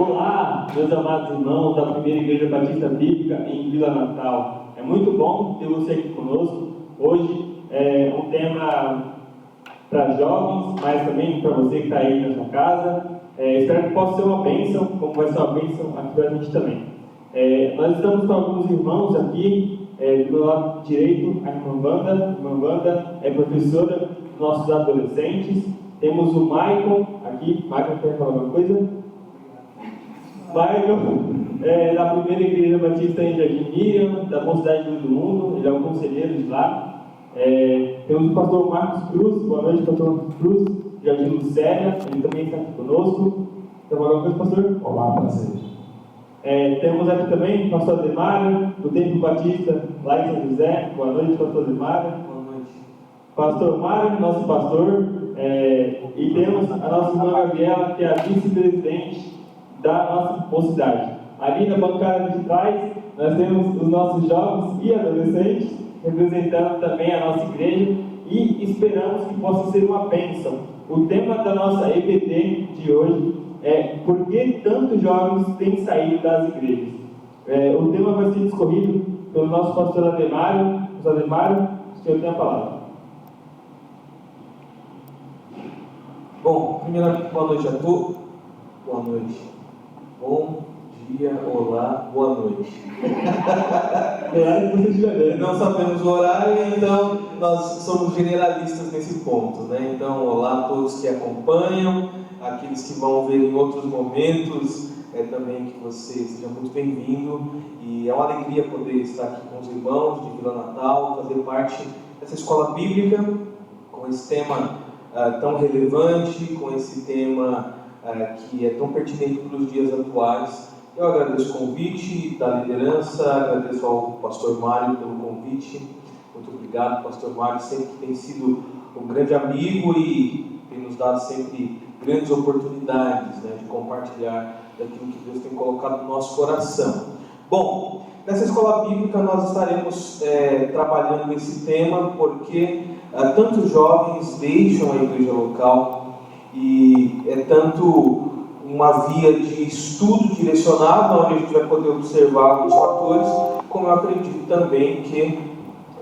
Olá, meus amados irmãos da Primeira Igreja Batista Bíblica em Vila Natal. É muito bom ter você aqui conosco. Hoje é um tema para jovens, mas também para você que está aí na sua casa. Espero que possa ser uma bênção, como vai ser uma bênção aqui para a gente também. Nós estamos com alguns irmãos aqui, do meu lado direito, a irmã Wanda. A irmã Wanda é professora dos nossos adolescentes. Temos o Michael aqui. Michael, quer falar alguma coisa? Michael, da Primeira Igreja Batista em Jardim Miriam, da Mocidade do Mundo, ele é o conselheiro de lá. Temos o pastor Marcos Cruz. Boa noite, pastor Marcos Cruz, Jardim Lucélia, ele também está aqui conosco. Quer falar alguma coisa, pastor? Olá, prazer. Temos aqui também o pastor Ademário, do Templo Batista, lá em São José. Boa noite, pastor Ademário. Boa noite. Pastor Mário, nosso pastor. E temos a nossa irmã Gabriela, que é a vice-presidente da nossa mocidade. Ali na bancada de trás, nós temos os nossos jovens e adolescentes, representando também a nossa igreja, e esperamos que possa ser uma bênção. O tema da nossa EBD de hoje é por que tantos jovens têm saído das igrejas. O tema vai ser discorrido pelo nosso pastor Ademário. Pastor Ademário, o senhor tem a palavra. Bom, primeiramente, boa noite a todos. Boa noite. Bom dia, olá, boa noite. Horário que você estiver vendo. Não sabemos o horário, então nós somos generalistas nesse ponto, né? Então, olá a todos que acompanham, aqueles que vão ver em outros momentos, também que você seja muito bem-vindo. E é uma alegria poder estar aqui com os irmãos de Vila Natal, fazer parte dessa escola bíblica, com esse tema tão relevante, com esse tema que é tão pertinente para os dias atuais. Eu agradeço o convite da liderança, agradeço ao pastor Mário pelo convite. Muito obrigado, pastor Mário, sempre tem sido um grande amigo e tem nos dado sempre grandes oportunidades, né, de compartilhar daquilo que Deus tem colocado no nosso coração. Bom, nessa escola bíblica nós estaremos trabalhando esse tema porque tantos jovens deixam a igreja local e é tanto uma via de estudo direcionado, onde a gente vai poder observar alguns fatores, como eu acredito também que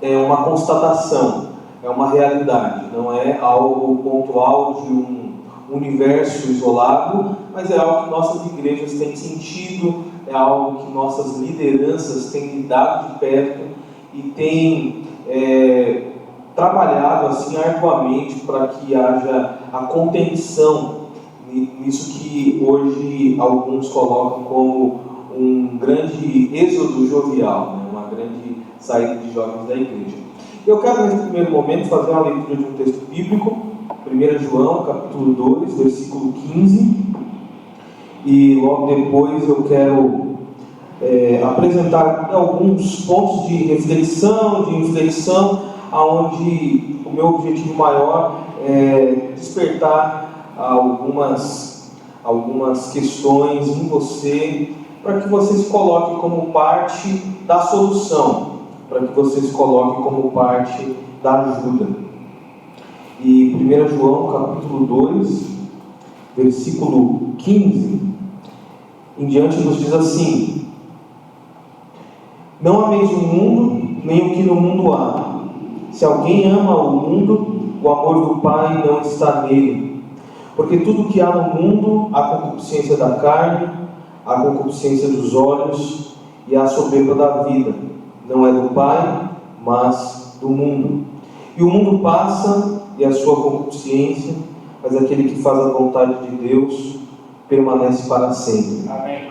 é uma constatação, é uma realidade, não é algo pontual de um universo isolado, mas é algo que nossas igrejas têm sentido, é algo que nossas lideranças têm lidado de perto e têm trabalhado assim arduamente para que haja a contenção nisso que hoje alguns colocam como um grande êxodo jovial, né? Uma grande saída de jovens da igreja. Eu quero nesse primeiro momento fazer uma leitura de um texto bíblico, 1 João, capítulo 2, versículo 15, e logo depois eu quero apresentar alguns pontos de reflexão, de inflexão, onde o meu objetivo maior é despertar algumas questões em você, para que você se coloque como parte da solução, para que você se coloque como parte da ajuda. E 1 João capítulo 2, versículo 15 em diante nos diz assim: não ameis o mundo, nem o que no mundo há. Se alguém ama o mundo, o amor do Pai não está nele. Porque tudo que há no mundo, a concupiscência da carne, a concupiscência dos olhos e a soberba da vida, não é do Pai, mas do mundo. E o mundo passa e a sua concupiscência, mas aquele que faz a vontade de Deus permanece para sempre. Amém.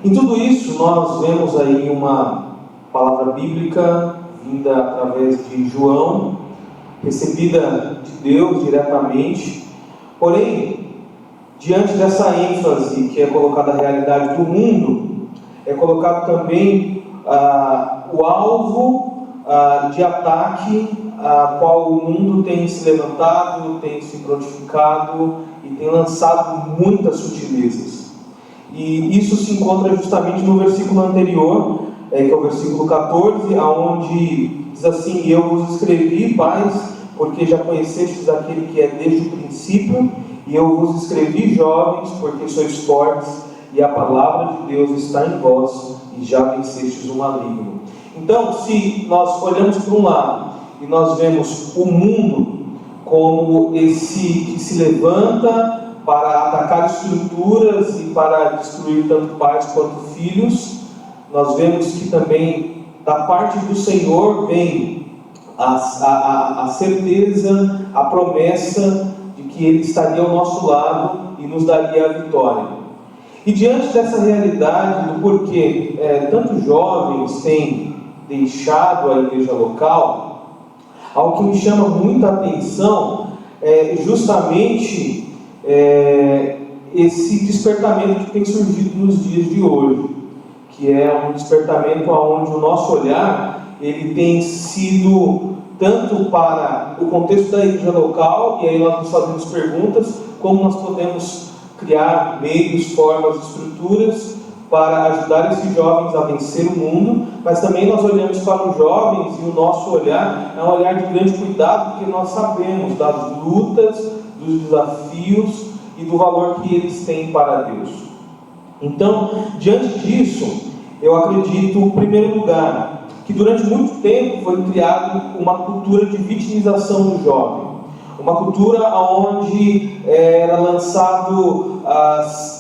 Em tudo isso, nós vemos aí uma palavra bíblica vinda através de João, recebida de Deus diretamente. Porém, diante dessa ênfase que é colocada a realidade do mundo, é colocado também o alvo de ataque a qual o mundo tem se levantado, tem se prontificado e tem lançado muitas sutilezas. E isso se encontra justamente no versículo anterior, que é o versículo 14, onde diz assim: eu vos escrevi, pais, porque já conhecestes aquele que é desde o princípio, e eu vos escrevi, jovens, porque sois fortes, e a palavra de Deus está em vós, e já vencestes o maligno. Então, se nós olhamos para um lado, e nós vemos o mundo como esse que se levanta para atacar estruturas e para destruir tanto pais quanto filhos, nós vemos que também da parte do Senhor vem a certeza, a promessa de que Ele estaria ao nosso lado e nos daria a vitória. E diante dessa realidade do porquê tantos jovens têm deixado a igreja local, algo que me chama muita atenção é justamente esse despertamento que tem surgido nos dias de hoje, que é um despertamento onde o nosso olhar ele tem sido tanto para o contexto da igreja local, e aí nós nos fazemos perguntas, como nós podemos criar meios, formas, estruturas para ajudar esses jovens a vencer o mundo, mas também nós olhamos para os jovens e o nosso olhar é um olhar de grande cuidado, porque nós sabemos das lutas, dos desafios e do valor que eles têm para Deus. Então, diante disso, eu acredito, em primeiro lugar, que durante muito tempo foi criada uma cultura de vitimização do jovem. Uma cultura onde era lançado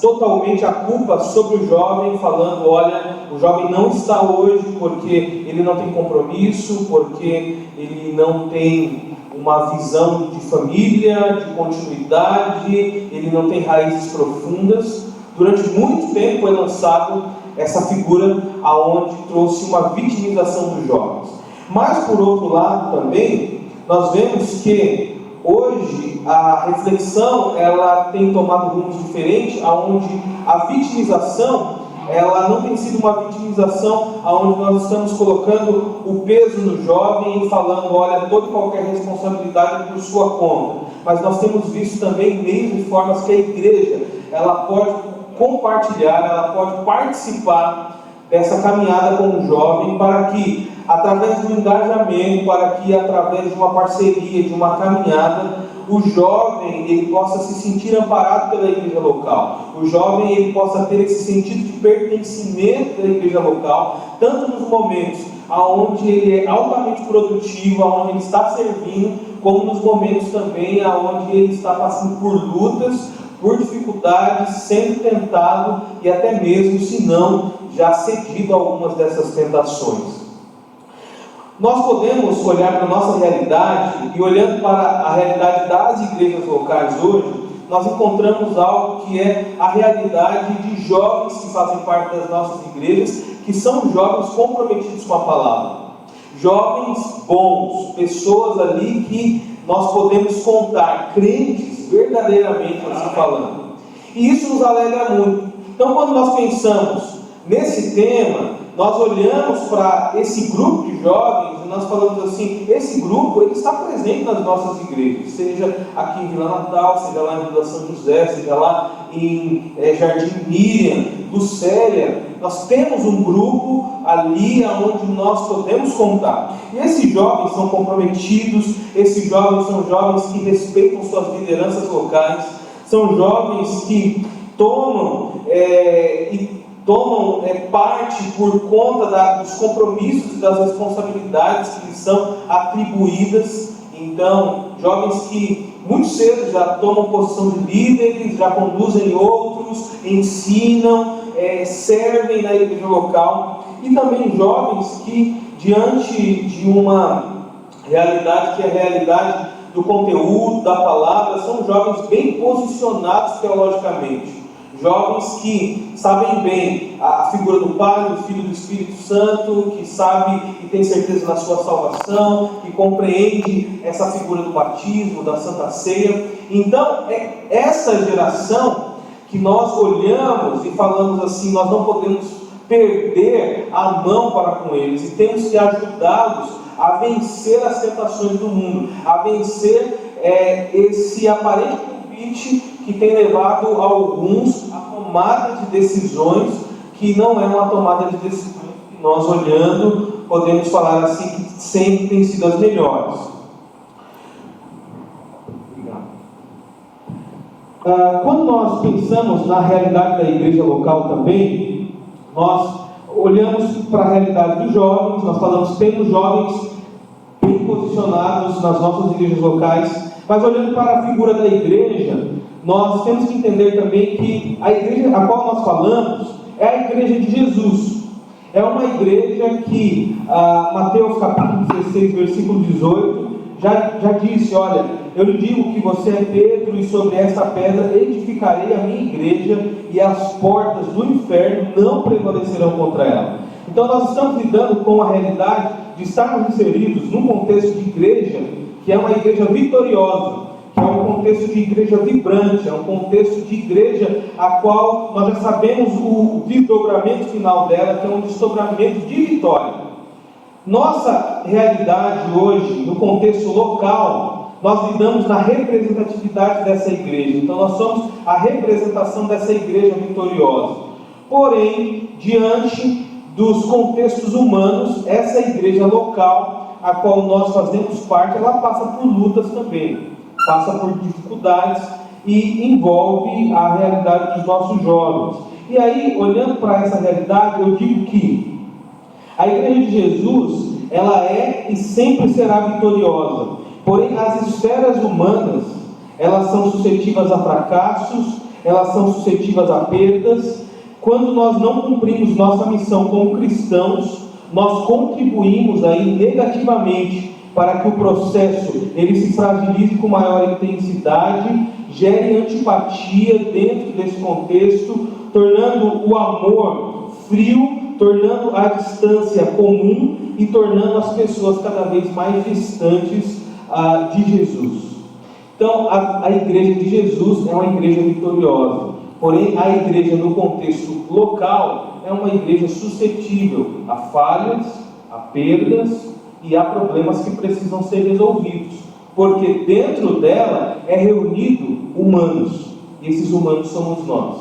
totalmente a culpa sobre o jovem, falando, olha, o jovem não está hoje porque ele não tem compromisso, porque ele não tem uma visão de família, de continuidade, ele não tem raízes profundas. Durante muito tempo foi lançado essa figura aonde trouxe uma vitimização dos jovens. Mas, por outro lado também, nós vemos que hoje a reflexão ela tem tomado rumos diferentes, aonde a vitimização ela não tem sido uma vitimização aonde nós estamos colocando o peso no jovem e falando, olha, toda e qualquer responsabilidade por sua conta. Mas nós temos visto também meios e formas que a igreja ela pode compartilhar, ela pode participar dessa caminhada com o jovem, para que, através do engajamento, para que, através de uma parceria, de uma caminhada, o jovem ele possa se sentir amparado pela igreja local. O jovem ele possa ter esse sentido de pertencimento da igreja local, tanto nos momentos onde ele é altamente produtivo, onde ele está servindo, como nos momentos também onde ele está passando por lutas, por dificuldades, sendo tentado e até mesmo, se não, já cedido a algumas dessas tentações. Nós podemos olhar para a nossa realidade e, olhando para a realidade das igrejas locais hoje, nós encontramos algo que é a realidade de jovens que fazem parte das nossas igrejas, que são jovens comprometidos com a palavra. Jovens bons, pessoas ali que nós podemos contar, crentes verdadeiramente assim falando. E isso nos alegra muito. Então, quando nós pensamos nesse tema, nós olhamos para esse grupo de jovens e nós falamos assim, esse grupo ele está presente nas nossas igrejas, seja aqui em Vila Natal, seja lá em Vila São José, seja lá em Jardim Miriam, Lucélia. Nós temos um grupo ali onde nós podemos contar. E esses jovens são comprometidos, esses jovens são jovens que respeitam suas lideranças locais, são jovens que tomam parte por conta dos compromissos e das responsabilidades que lhes são atribuídas. Então, jovens que muito cedo já tomam posição de líderes, já conduzem outros, ensinam, servem na igreja local. E também jovens que, diante de uma realidade que é a realidade do conteúdo, da palavra, são jovens bem posicionados teologicamente. Jovens que sabem bem a figura do Pai, do Filho e do Espírito Santo, que sabe e tem certeza na sua salvação, que compreende essa figura do batismo, da Santa Ceia. Então, é essa geração que nós olhamos e falamos assim, nós não podemos perder a mão para com eles, e temos que ajudá-los a vencer as tentações do mundo, a vencer esse aparente convite que tem levado alguns à tomada de decisões que não é uma tomada de decisões que nós, olhando, podemos falar assim que sempre tem sido as melhores. Obrigado. Quando nós pensamos na realidade da igreja local também, nós olhamos para a realidade dos jovens, nós falamos que temos jovens bem posicionados nas nossas igrejas locais, mas olhando para a figura da igreja, nós temos que entender também que a igreja a qual nós falamos é a igreja de Jesus. É uma igreja que, Mateus capítulo 16, versículo 18, já disse: olha, eu lhe digo que você é Pedro, e sobre esta pedra edificarei a minha igreja, e as portas do inferno não prevalecerão contra ela. Então nós estamos lidando com a realidade de estarmos inseridos num contexto de igreja, que é uma igreja vitoriosa, que é um contexto de igreja vibrante, é um contexto de igreja a qual nós já sabemos o desdobramento final dela, que é um desdobramento de vitória. Nossa realidade hoje, no contexto local, nós lidamos na representatividade dessa igreja. Então nós somos a representação dessa igreja vitoriosa. Porém, diante dos contextos humanos, essa igreja local, a qual nós fazemos parte, ela passa por lutas também, passa por dificuldades e envolve a realidade dos nossos jovens. E aí, olhando para essa realidade, eu digo que a igreja de Jesus, ela é e sempre será vitoriosa. Porém, as esferas humanas, elas são suscetíveis a fracassos, elas são suscetíveis a perdas. Quando nós não cumprimos nossa missão como cristãos, nós contribuímos aí negativamente para que o processo ele se fragilize com maior intensidade, gere antipatia dentro desse contexto, tornando o amor frio, tornando a distância comum e tornando as pessoas cada vez mais distantes de Jesus. Então, a igreja de Jesus é uma igreja vitoriosa. Porém, a igreja no contexto local é uma igreja suscetível a falhas, a perdas e a problemas que precisam ser resolvidos. Porque dentro dela é reunido humanos. E esses humanos somos nós.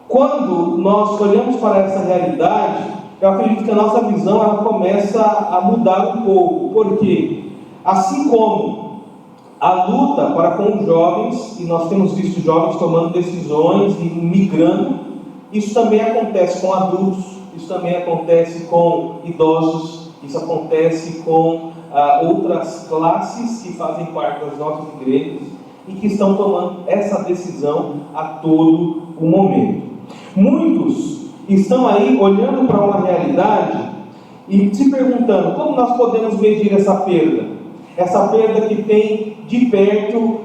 Quando nós olhamos para essa realidade, eu acredito que a nossa visão ela começa a mudar um pouco. Por quê? Assim como a luta para com os jovens, e nós temos visto jovens tomando decisões e migrando, isso também acontece com adultos, isso também acontece com idosos, isso acontece com outras classes que fazem parte das nossas igrejas e que estão tomando essa decisão a todo o momento. Muitos estão aí olhando para uma realidade e se perguntando como nós podemos medir essa perda. Essa perda que tem de perto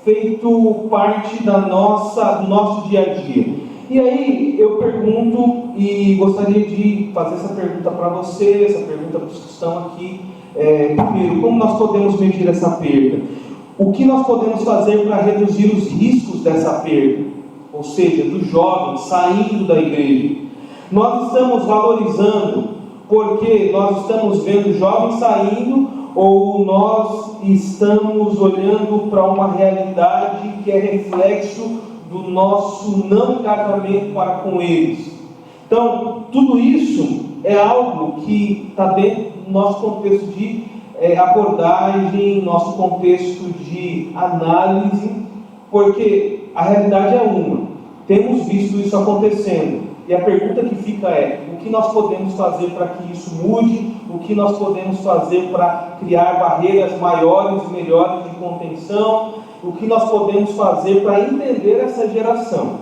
feito parte do nosso dia a dia. E aí eu pergunto, e gostaria de fazer essa pergunta para você, essa pergunta para os que estão aqui. Primeiro, como nós podemos medir essa perda? O que nós podemos fazer para reduzir os riscos dessa perda? Ou seja, dos jovens saindo da igreja. Nós estamos valorizando porque nós estamos vendo jovens saindo, ou nós estamos olhando para uma realidade que é reflexo do nosso não engajamento para com eles? Então, tudo isso é algo que está dentro do nosso contexto de abordagem, nosso contexto de análise, porque a realidade é uma. Temos visto isso acontecendo. E a pergunta que fica é: o que nós podemos fazer para que isso mude? O que nós podemos fazer para criar barreiras maiores e melhores de contenção? O que nós podemos fazer para entender essa geração?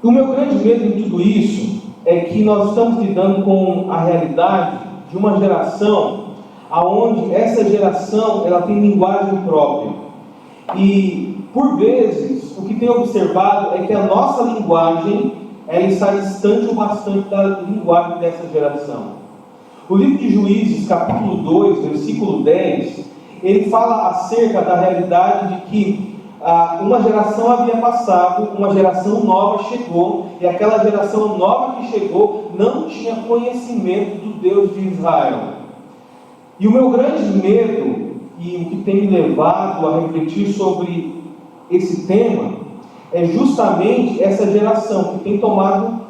O meu grande medo em tudo isso é que nós estamos lidando com a realidade de uma geração onde essa geração ela tem linguagem própria. E, por vezes, o que tenho observado é que a nossa linguagem ela está distante o bastante da linguagem dessa geração. O livro de Juízes, capítulo 2, versículo 10, ele fala acerca da realidade de que uma geração havia passado, uma geração nova chegou, e aquela geração nova que chegou não tinha conhecimento do Deus de Israel. E o meu grande medo, e o que tem me levado a refletir sobre esse tema, é justamente essa geração que tem tomado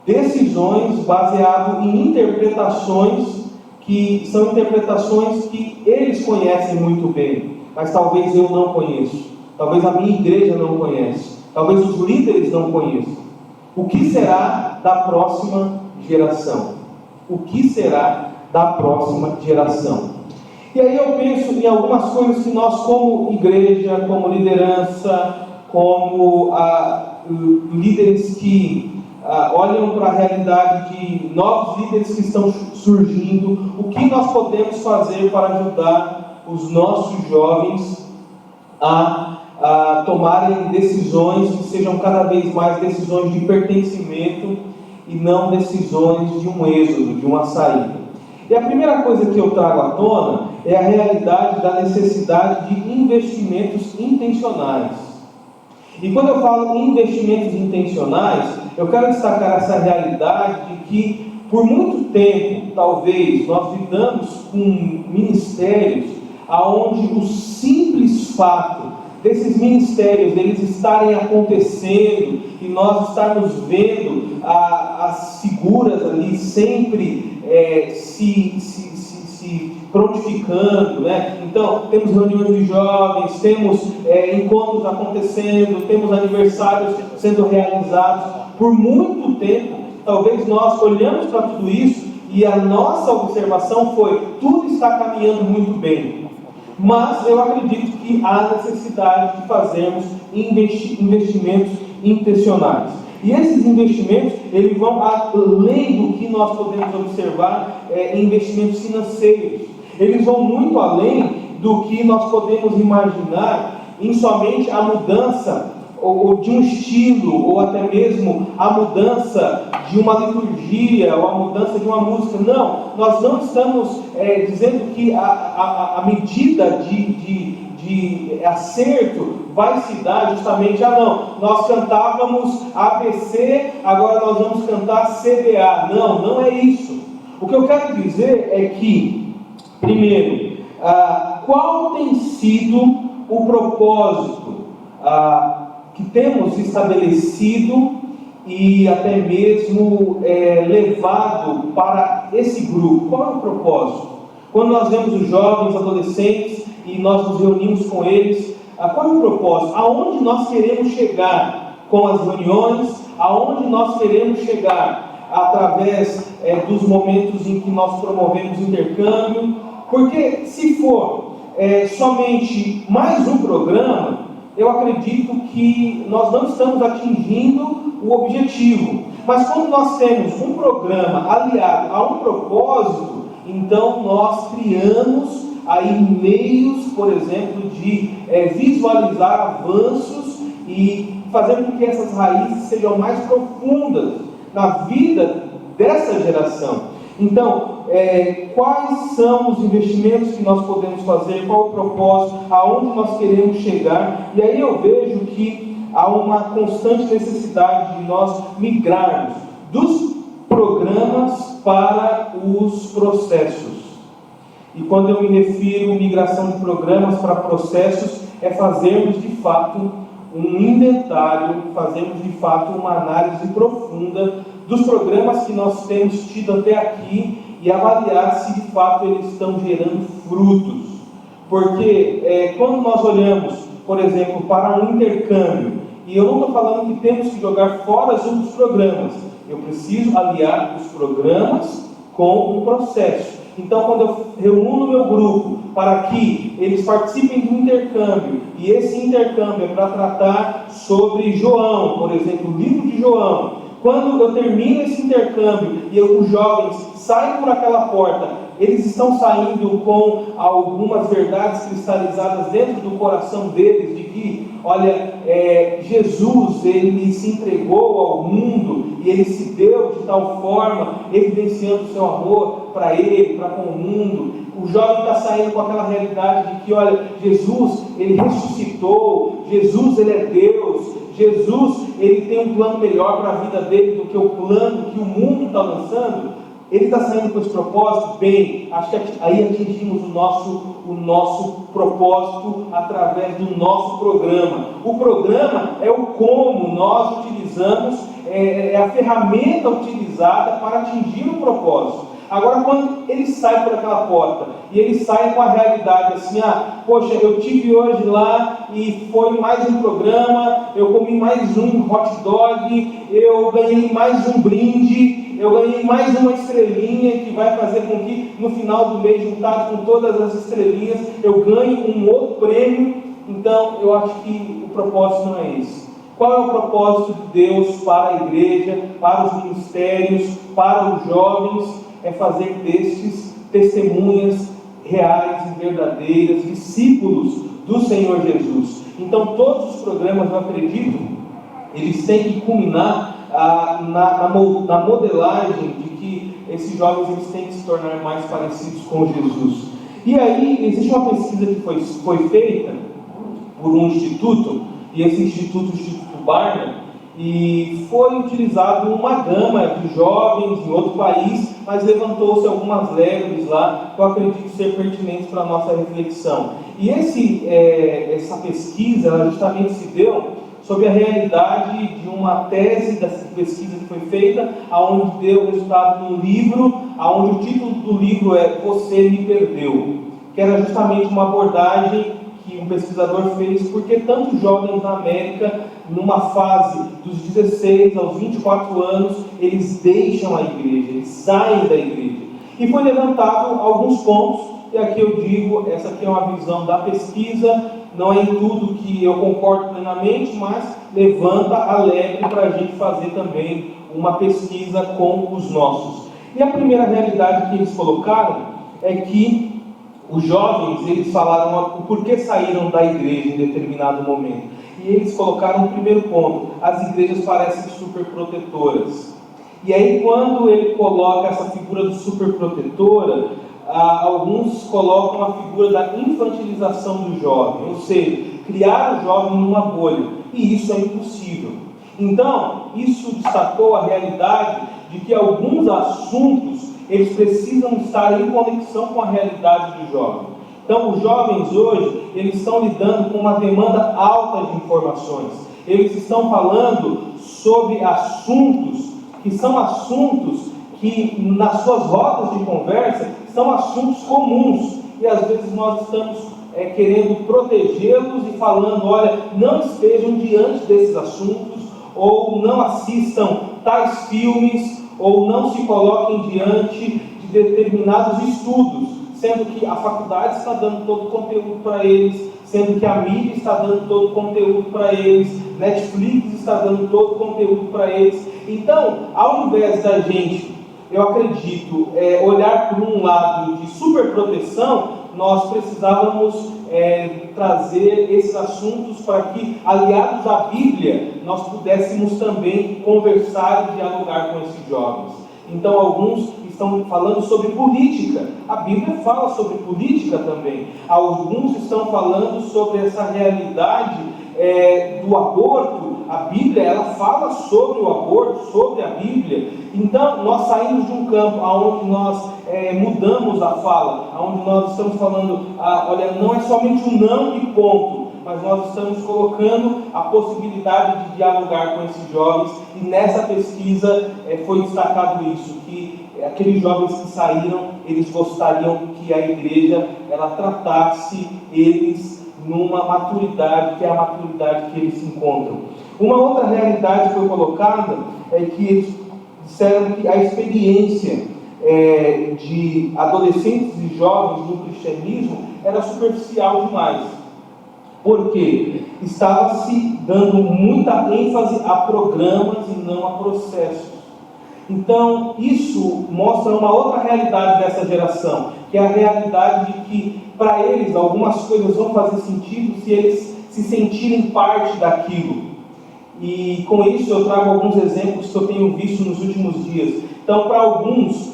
decisões baseadas em interpretações que são interpretações que eles conhecem muito bem. mas talvez eu não conheço, talvez a minha igreja não conhece, talvez os líderes não conheçam. O que será da próxima geração? O que será da próxima geração? E aí eu penso em algumas coisas que nós, como igreja, como liderança, como líderes que olham para a realidade de novos líderes que estão surgindo, o que nós podemos fazer para ajudar os nossos jovens a tomarem decisões que sejam cada vez mais decisões de pertencimento e não decisões de um êxodo, de uma saída. E a primeira coisa que eu trago à tona é a realidade da necessidade de investimentos intencionais. E quando eu falo em investimentos intencionais, eu quero destacar essa realidade de que, por muito tempo, talvez, nós lidamos com ministérios onde o simples fato desses ministérios, eles estarem acontecendo e nós estarmos vendo as figuras ali sempre se prontificando, né? Então, temos reuniões de jovens, temos encontros acontecendo, temos aniversários sendo realizados. Por muito tempo, talvez nós olhamos para tudo isso e a nossa observação foi: tudo está caminhando muito bem. Mas eu acredito que há necessidade de fazermos investimentos intencionais. E esses investimentos, eles vão além do que nós podemos observar em investimentos financeiros. Eles vão muito além do que nós podemos imaginar em somente a mudança ou de um estilo, ou até mesmo a mudança de uma liturgia, ou a mudança de uma música. Não, nós não estamos dizendo que a medida de acerto vai se dar justamente não, nós cantávamos ABC, agora nós vamos cantar CBA. Não é isso. O que eu quero dizer é que, primeiro, qual tem sido o propósito que temos estabelecido e até mesmo levado para esse grupo? Qual é o propósito? Quando nós vemos os jovens, adolescentes, e nós nos reunimos com eles, qual é o propósito? Aonde nós queremos chegar com as reuniões? Aonde nós queremos chegar através dos momentos em que nós promovemos intercâmbio? Porque se for somente mais um programa, eu acredito que nós não estamos atingindo o objetivo. Mas quando nós temos um programa aliado a um propósito, então nós criamos aí meios, por exemplo, de visualizar avanços e fazer com que essas raízes sejam mais profundas na vida dessa geração. Então, quais são os investimentos que nós podemos fazer? Qual o propósito? Aonde nós queremos chegar? E aí eu vejo que há uma constante necessidade de nós migrarmos dos programas para os processos. E quando eu me refiro a migração de programas para processos, é fazermos de fato um inventário, fazermos de fato uma análise profunda dos programas que nós temos tido até aqui e avaliar se de fato eles estão gerando frutos. Porque quando nós olhamos, por exemplo, para um intercâmbio, e eu não estou falando que temos que jogar fora os outros programas, eu preciso aliar os programas com o processo. Então, quando eu reúno o meu grupo para que eles participem de um intercâmbio, e esse intercâmbio é para tratar sobre João, por exemplo, o livro de João, quando eu termino esse intercâmbio e os jovens saem por aquela porta, eles estão saindo com algumas verdades cristalizadas dentro do coração deles, de que, olha, Jesus, ele se entregou ao mundo e ele se deu de tal forma, evidenciando o seu amor para ele, para com o mundo. O jovem está saindo com aquela realidade de que, olha, Jesus, ele ressuscitou, Jesus, ele é Deus, Jesus, ele tem um plano melhor para a vida dele do que o plano que o mundo está lançando. Ele está saindo com esse propósito? Bem, acho que aí atingimos o nosso propósito através do nosso programa. O programa é o como nós utilizamos, é a ferramenta utilizada para atingir o propósito. Agora, quando ele sai por aquela porta, e ele sai com a realidade assim, poxa, eu tive hoje lá e foi mais um programa, eu comi mais um hot dog, eu ganhei mais um brinde, eu ganhei mais uma estrelinha que vai fazer com que no final do mês, juntado com todas as estrelinhas, eu ganhe um outro prêmio. Então, eu acho que o propósito não é esse. Qual é o propósito de Deus para a igreja, para os ministérios, para os jovens? É fazer destes testemunhas reais e verdadeiras, discípulos do Senhor Jesus. Então, todos os programas, eu acredito, eles têm que culminar na modelagem de que esses jovens eles têm que se tornar mais parecidos com Jesus. E aí, existe uma pesquisa que foi feita por um instituto, e esse instituto, o Instituto Barna, e foi utilizado uma gama de jovens em outro país, mas levantou-se algumas leves lá que eu acredito ser pertinentes para a nossa reflexão. E essa pesquisa, ela justamente se deu sobre a realidade de uma tese dessa pesquisa que foi feita, aonde deu resultado num livro, aonde o título do livro é Você Me Perdeu, que era justamente uma abordagem que um pesquisador fez, porque tantos jovens na América, numa fase dos 16 aos 24 anos, eles deixam a igreja, eles saem da igreja. E foi levantado alguns pontos, e aqui eu digo, essa aqui é uma visão da pesquisa, não é em tudo que eu concordo plenamente, mas levanta alegre para a gente fazer também uma pesquisa com os nossos. E a primeira realidade que eles colocaram é que os jovens, eles falaram o porquê saíram da igreja em determinado momento. E eles colocaram o primeiro ponto: as igrejas parecem superprotetoras. E aí, quando ele coloca essa figura do superprotetora, alguns colocam a figura da infantilização do jovem, ou seja, criar o jovem numa bolha. E isso é impossível. Então, isso destacou a realidade de que alguns assuntos eles precisam estar em conexão com a realidade do jovem. Então, os jovens hoje, eles estão lidando com uma demanda alta de informações. Eles estão falando sobre assuntos que são assuntos que, nas suas rodas de conversa, são assuntos comuns. E, às vezes, nós estamos querendo protegê-los e falando, olha, não estejam diante desses assuntos, ou não assistam tais filmes, ou não se coloquem diante de determinados estudos, sendo que a faculdade está dando todo o conteúdo para eles, sendo que a mídia está dando todo o conteúdo para eles, Netflix está dando todo o conteúdo para eles. Então, ao invés da gente, eu acredito, olhar por um lado de superproteção, nós precisávamos trazer esses assuntos para que, aliados à Bíblia, nós pudéssemos também conversar e dialogar com esses jovens. Então, alguns estão falando sobre política. A Bíblia fala sobre política também. Alguns estão falando sobre essa realidade do aborto. A Bíblia, ela fala sobre o aborto, sobre a Bíblia. Então, nós saímos de um campo onde nós mudamos a fala, onde nós estamos falando, olha, não é somente um não e ponto, mas nós estamos colocando a possibilidade de dialogar com esses jovens, e nessa pesquisa foi destacado isso, que aqueles jovens que saíram, eles gostariam que a igreja, ela tratasse eles numa maturidade, que é a maturidade que eles se encontram. Uma outra realidade que foi colocada é que eles disseram que a experiência de adolescentes e jovens no cristianismo era superficial demais. Porque estava se dando muita ênfase a programas e não a processos. Então, isso mostra uma outra realidade dessa geração, que é a realidade de que, para eles, algumas coisas vão fazer sentido se eles se sentirem parte daquilo. E com isso eu trago alguns exemplos que eu tenho visto nos últimos dias. Então, para alguns,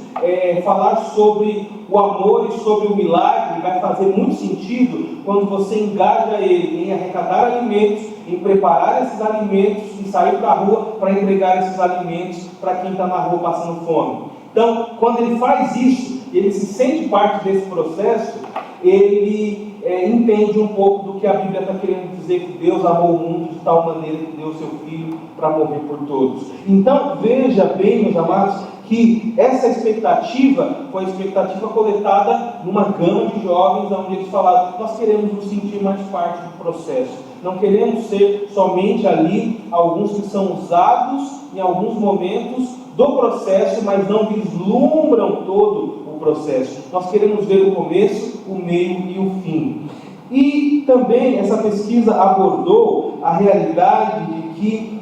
falar sobre o amor e sobre o milagre vai fazer muito sentido quando você engaja ele em arrecadar alimentos, em preparar esses alimentos e sair para a rua para entregar esses alimentos para quem está na rua passando fome. Então, quando ele faz isso, ele se sente parte desse processo, ele entende um pouco do que a Bíblia está querendo dizer, que Deus amou o mundo de tal maneira que deu o seu Filho para morrer por todos. Então, veja bem, meus amados, que essa expectativa foi a expectativa coletada numa gama de jovens, onde eles falaram: nós queremos nos sentir mais parte do processo, não queremos ser somente ali alguns que são usados em alguns momentos do processo, mas não vislumbram todo o processo. Nós queremos ver o começo, o meio e o fim. E também essa pesquisa abordou a realidade de que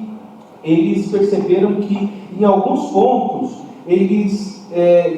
eles perceberam que, em alguns pontos, eles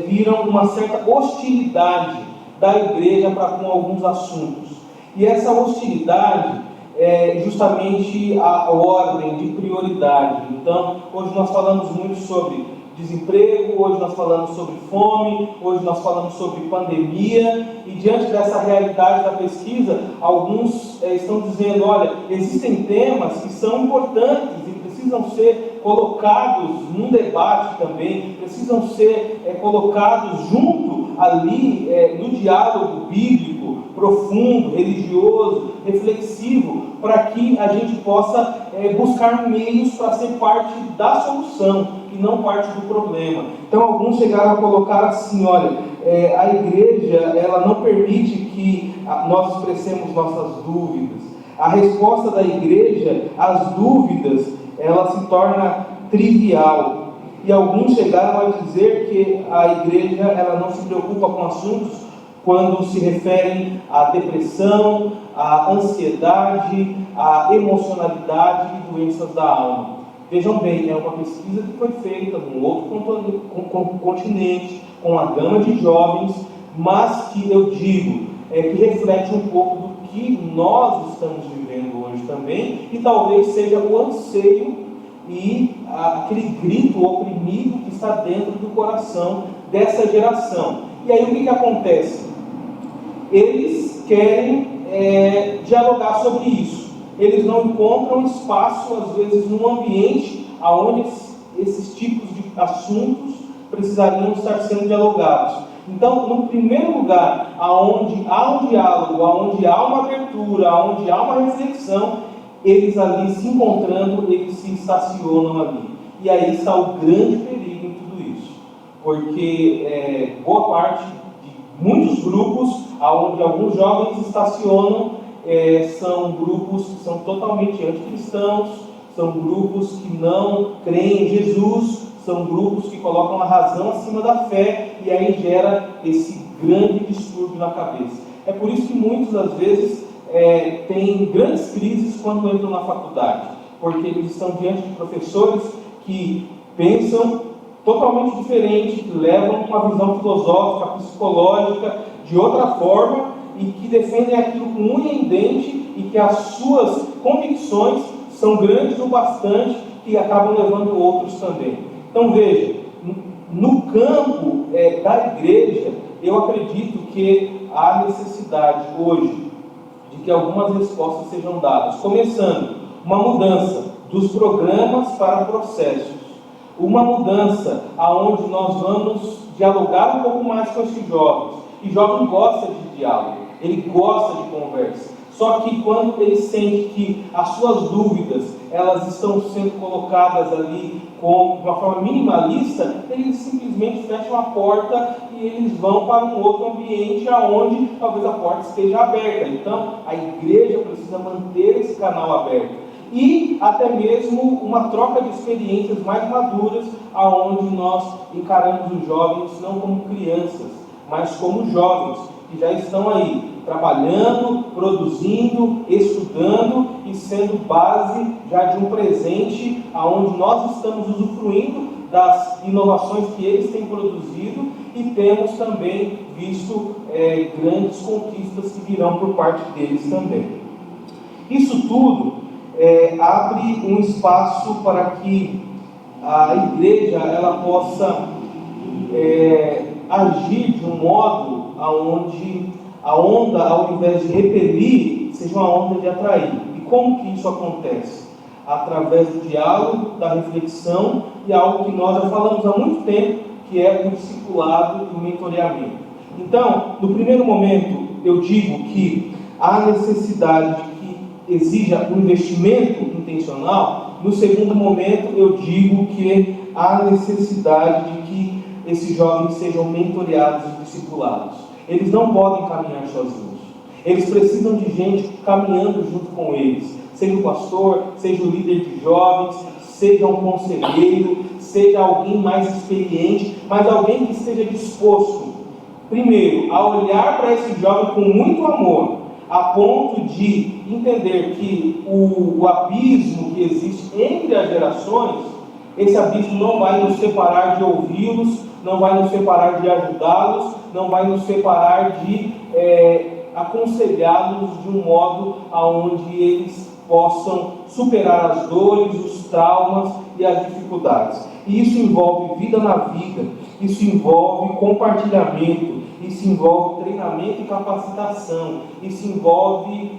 viram uma certa hostilidade da igreja para com alguns assuntos. E essa hostilidade é justamente a ordem de prioridade. Então, hoje nós falamos muito sobre desemprego, hoje nós falamos sobre fome, hoje nós falamos sobre pandemia, e diante dessa realidade da pesquisa, alguns estão dizendo: olha, existem temas que são importantes e precisam ser colocados num debate também, precisam ser colocados junto ali no diálogo bíblico, profundo, religioso, reflexivo, para que a gente possa buscar meios para ser parte da solução e não parte do problema. Então alguns chegaram a colocar assim: olha, a igreja, ela não permite que nós expressemos nossas dúvidas. A resposta da igreja às dúvidas, ela se torna trivial. E alguns chegaram a dizer que a igreja, ela não se preocupa com assuntos quando se referem à depressão, à ansiedade, à emocionalidade e doenças da alma. Vejam bem, é uma pesquisa que foi feita num outro continente, com uma gama de jovens, mas que eu digo, que reflete um pouco do que nós estamos vivendo hoje também, e talvez seja o anseio e aquele grito oprimido que está dentro do coração dessa geração. E aí o que acontece? Eles querem dialogar sobre isso. Eles não encontram espaço, às vezes, num ambiente onde esses tipos de assuntos precisariam estar sendo dialogados. Então, no primeiro lugar, aonde há um diálogo, aonde há uma abertura, aonde há uma reflexão, eles ali se encontrando, eles se estacionam ali. E aí está o grande perigo em tudo isso. Porque boa parte de muitos grupos, onde alguns jovens estacionam, são grupos que são totalmente anticristãos, são grupos que não creem em Jesus, são grupos que colocam a razão acima da fé, e aí gera esse grande distúrbio na cabeça. É por isso que muitos, às vezes, têm grandes crises quando entram na faculdade, porque eles estão diante de professores que pensam totalmente diferente, que levam uma visão filosófica, psicológica, de outra forma, e que defendem aquilo com unha e dente, e que as suas convicções são grandes o bastante, que acabam levando outros também. Então veja, no campo da igreja, eu acredito que há necessidade hoje de que algumas respostas sejam dadas, começando uma mudança dos programas para processos, uma mudança aonde nós vamos dialogar um pouco mais com esses jovens. E jovem gosta de diálogo, ele gosta de conversa. Só que quando ele sente que as suas dúvidas, elas estão sendo colocadas ali de uma forma minimalista, eles simplesmente fecham a porta e eles vão para um outro ambiente onde talvez a porta esteja aberta. Então, a igreja precisa manter esse canal aberto. E até mesmo uma troca de experiências mais maduras, aonde nós encaramos os jovens não como crianças, mas como jovens, que já estão aí, trabalhando, produzindo, estudando e sendo base já de um presente aonde nós estamos usufruindo das inovações que eles têm produzido e temos também visto grandes conquistas que virão por parte deles também. Isso tudo abre um espaço para que a igreja ela possa agir de um modo aonde a onda, ao invés de repelir, seja uma onda de atrair. E como que isso acontece? Através do diálogo, da reflexão e algo que nós já falamos há muito tempo, que é o discipulado e o mentoreamento. Então, no primeiro momento, eu digo que há necessidade de que exija um investimento intencional. No segundo momento, eu digo que há necessidade de que esses jovens sejam mentoreados e discipulados. Eles não podem caminhar sozinhos. Eles precisam de gente caminhando junto com eles. Seja o pastor, seja o líder de jovens, seja um conselheiro, seja alguém mais experiente, mas alguém que esteja disposto, primeiro, a olhar para esse jovem com muito amor, a ponto de entender que o abismo que existe entre as gerações, esse abismo não vai nos separar de ouvi-los, não vai nos separar de ajudá-los, não vai nos separar de aconselhá-los de um modo aonde eles possam superar as dores, os traumas e as dificuldades. E isso envolve vida na vida, isso envolve compartilhamento, isso envolve treinamento e capacitação, isso envolve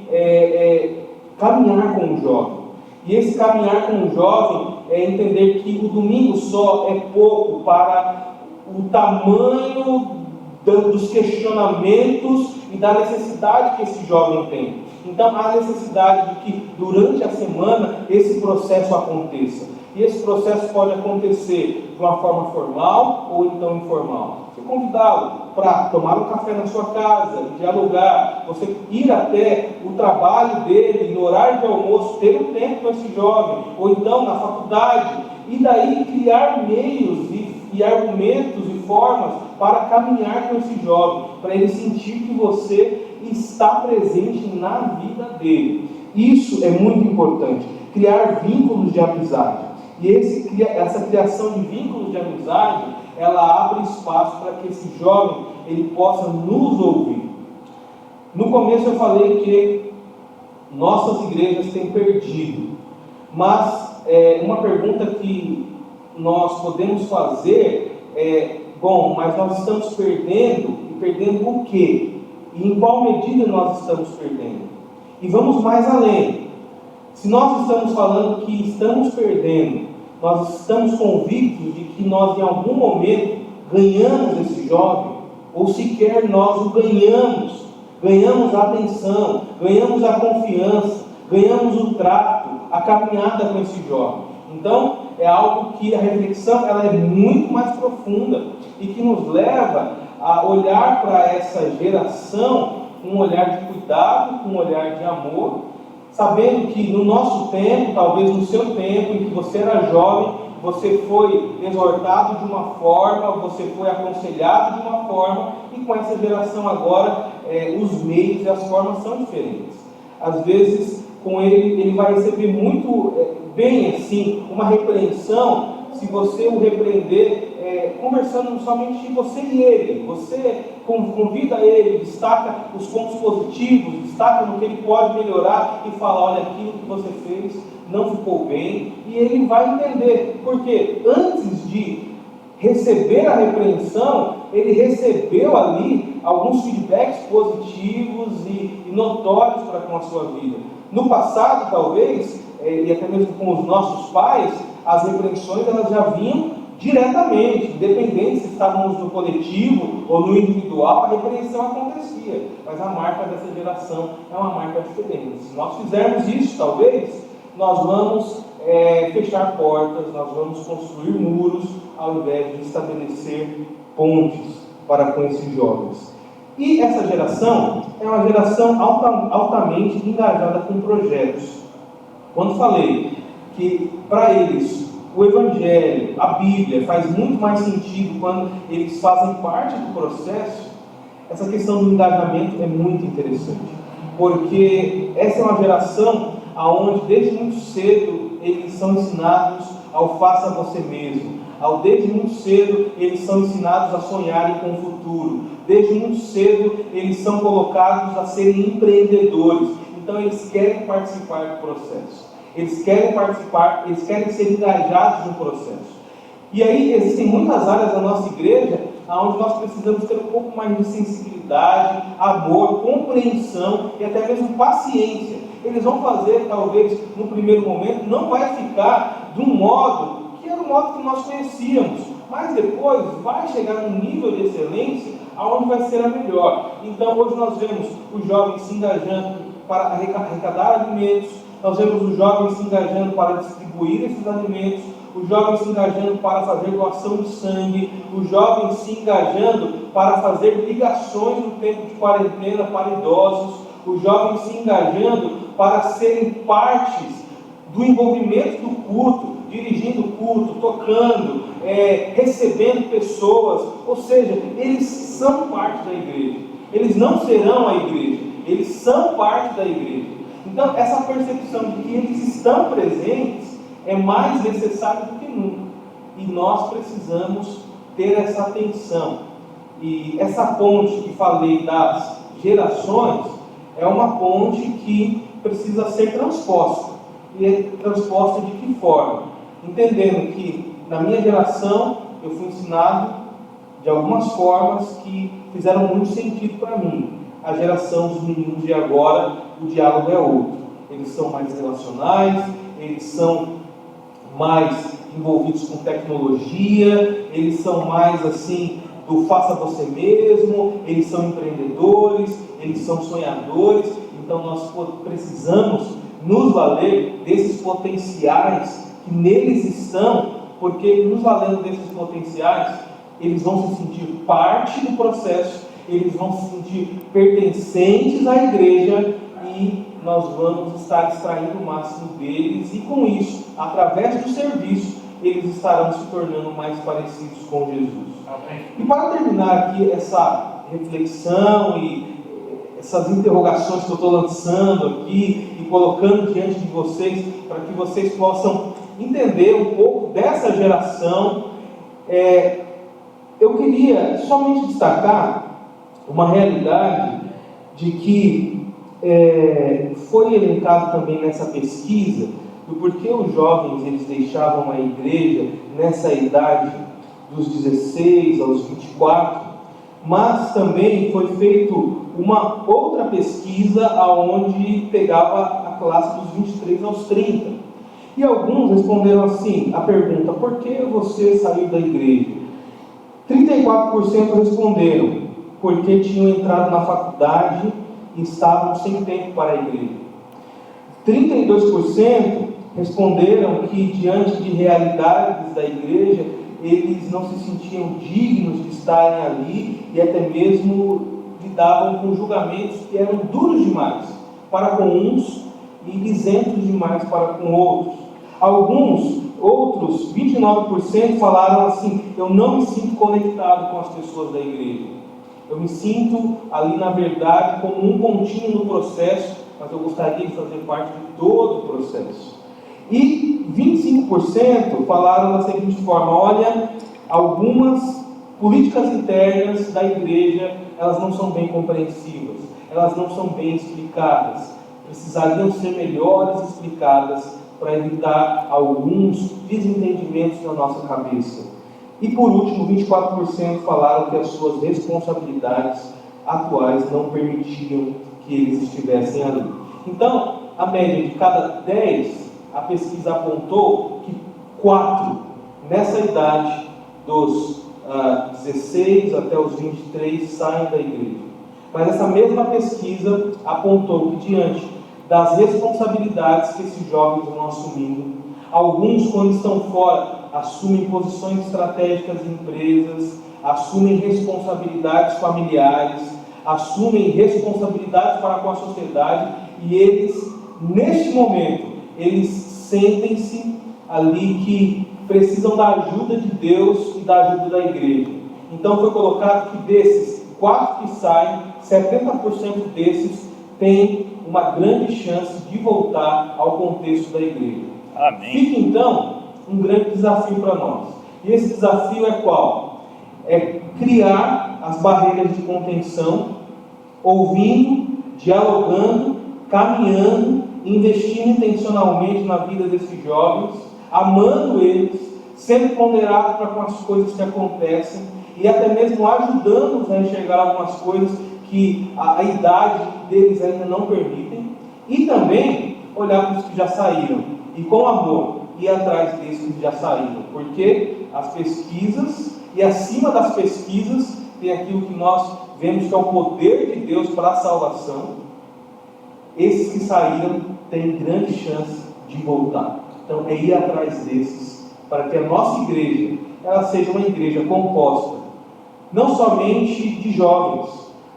caminhar com o jovem. E esse caminhar com o jovem é entender que o domingo só é pouco para o tamanho dos questionamentos e da necessidade que esse jovem tem. Então há necessidade de que durante a semana esse processo aconteça. E esse processo pode acontecer de uma forma formal ou então informal. Você convidá-lo para tomar um café na sua casa, dialogar, você ir até o trabalho dele, no horário de almoço, ter um tempo com esse jovem, ou então na faculdade, e daí criar meios e argumentos e formas para caminhar com esse jovem, para ele sentir que você está presente na vida dele. Isso é muito importante, criar vínculos de amizade. E essa criação de vínculos de amizade, ela abre espaço para que esse jovem ele possa nos ouvir. No começo eu falei que nossas igrejas têm perdido, mas uma pergunta que nós podemos fazer é: bom, mas nós estamos perdendo, e perdendo o quê? E em qual medida nós estamos perdendo? E vamos mais além. Se nós estamos falando que estamos perdendo, nós estamos convictos de que nós em algum momento ganhamos esse jovem, ou sequer nós o ganhamos a atenção, ganhamos a confiança, ganhamos o trato, a caminhada com esse jovem. Então é algo que a reflexão ela é muito mais profunda e que nos leva a olhar para essa geração com um olhar de cuidado, com um olhar de amor, sabendo que no nosso tempo, talvez no seu tempo, em que você era jovem, você foi exortado de uma forma, você foi aconselhado de uma forma, e com essa geração agora, os meios e as formas são diferentes. Às vezes, com ele vai receber muito bem assim, uma repreensão, se você o repreender, conversando somente você e ele. Você convida ele, destaca os pontos positivos, destaca no que ele pode melhorar e fala: olha, aquilo que você fez não ficou bem, e ele vai entender, porque antes de receber a repreensão, ele recebeu ali alguns feedbacks positivos e notórios para com a sua vida. No passado, talvez, e até mesmo com os nossos pais, as repreensões elas já vinham diretamente, independente se estávamos no coletivo ou no individual, a repreensão acontecia. Mas a marca dessa geração é uma marca diferente. Se nós fizermos isso, talvez, nós vamos fechar portas, nós vamos construir muros, ao invés de estabelecer pontes para com esses jovens. E essa geração é uma geração altamente engajada com projetos. Quando falei que para eles o Evangelho, a Bíblia, faz muito mais sentido quando eles fazem parte do processo, essa questão do engajamento é muito interessante, porque essa é uma geração onde desde muito cedo eles são ensinados ao faça você mesmo, desde muito cedo eles são ensinados a sonharem com o futuro, desde muito cedo eles são colocados a serem empreendedores, então eles querem participar do processo. Eles querem participar, eles querem ser engajados no processo. E aí existem muitas áreas da nossa igreja onde nós precisamos ter um pouco mais de sensibilidade, amor, compreensão e até mesmo paciência. Eles vão fazer, talvez, no primeiro momento, não vai ficar de um modo que era o modo que nós conhecíamos, mas depois vai chegar num nível de excelência onde vai ser a melhor. Então hoje nós vemos os jovens se engajando para arrecadar alimentos, nós vemos os jovens se engajando para distribuir esses alimentos, os jovens se engajando para fazer doação de sangue, os jovens se engajando para fazer ligações no tempo de quarentena para idosos, os jovens se engajando para serem partes do envolvimento do culto, dirigindo o culto, tocando, recebendo pessoas, ou seja, eles são parte da igreja, eles não serão a igreja, eles são parte da igreja. Então, essa percepção de que eles estão presentes é mais necessário do que nunca. E nós precisamos ter essa atenção. E essa ponte que falei das gerações é uma ponte que precisa ser transposta. E é transposta de que forma? Entendendo que na minha geração eu fui ensinado de algumas formas que fizeram muito sentido para mim. A geração dos meninos de agora, o diálogo é outro. Eles são mais relacionais, eles são mais envolvidos com tecnologia, eles são mais assim, do faça você mesmo, eles são empreendedores, eles são sonhadores. Então nós precisamos nos valer desses potenciais que neles estão, porque nos valendo desses potenciais, eles vão se sentir parte do processo, eles vão se sentir pertencentes à igreja e nós vamos estar extraindo o máximo deles e com isso, através do serviço, eles estarão se tornando mais parecidos com Jesus. Amém. E para terminar aqui essa reflexão e essas interrogações que eu estou lançando aqui e colocando diante de vocês, para que vocês possam entender um pouco dessa geração, eu queria somente destacar uma realidade de que foi elencado também nessa pesquisa, do porquê os jovens eles deixavam a igreja nessa idade dos 16 aos 24, mas também foi feito uma outra pesquisa onde pegava a classe dos 23 aos 30. E alguns responderam assim, a pergunta, por que você saiu da igreja? 34% responderam, porque tinham entrado na faculdade e estavam sem tempo para a igreja. 32% responderam que, diante de realidades da igreja, eles não se sentiam dignos de estarem ali e até mesmo lidavam com julgamentos que eram duros demais para com uns e isentos demais para com outros. Alguns, outros, 29% falaram assim, eu não me sinto conectado com as pessoas da igreja. Eu me sinto ali na verdade como um pontinho no processo, mas eu gostaria de fazer parte de todo o processo. E 25% falaram da seguinte forma, olha, algumas políticas internas da igreja, elas não são bem compreensivas, elas não são bem explicadas, precisariam ser melhores explicadas para evitar alguns desentendimentos na nossa cabeça. E por último, 24% falaram que as suas responsabilidades atuais não permitiam que eles estivessem ali. Então, a média de cada 10, a pesquisa apontou que 4 nessa idade dos 16 até os 23 saem da igreja. Mas essa mesma pesquisa apontou que diante das responsabilidades que esses jovens vão assumindo, alguns quando estão fora assumem posições estratégicas em empresas, assumem responsabilidades familiares, assumem responsabilidades para com a sociedade e eles, neste momento, eles sentem-se ali que precisam da ajuda de Deus e da ajuda da igreja. Então foi colocado que desses 4 que saem, 70% desses têm uma grande chance de voltar ao contexto da igreja. Amém. Fica então um grande desafio para nós. E esse desafio é qual? É criar as barreiras de contenção, ouvindo, dialogando, caminhando, investindo intencionalmente na vida desses jovens, amando eles, sendo ponderado para com as coisas que acontecem e até mesmo ajudando-os a enxergar algumas coisas que a idade deles ainda não permitem, e também olhar para os que já saíram e com amor ir atrás desses que já saíram, porque as pesquisas e acima das pesquisas tem aquilo que nós vemos que é o poder de Deus para a salvação. Esses que saíram têm grande chance de voltar. Então é ir atrás desses para que a nossa igreja ela seja uma igreja composta não somente de jovens,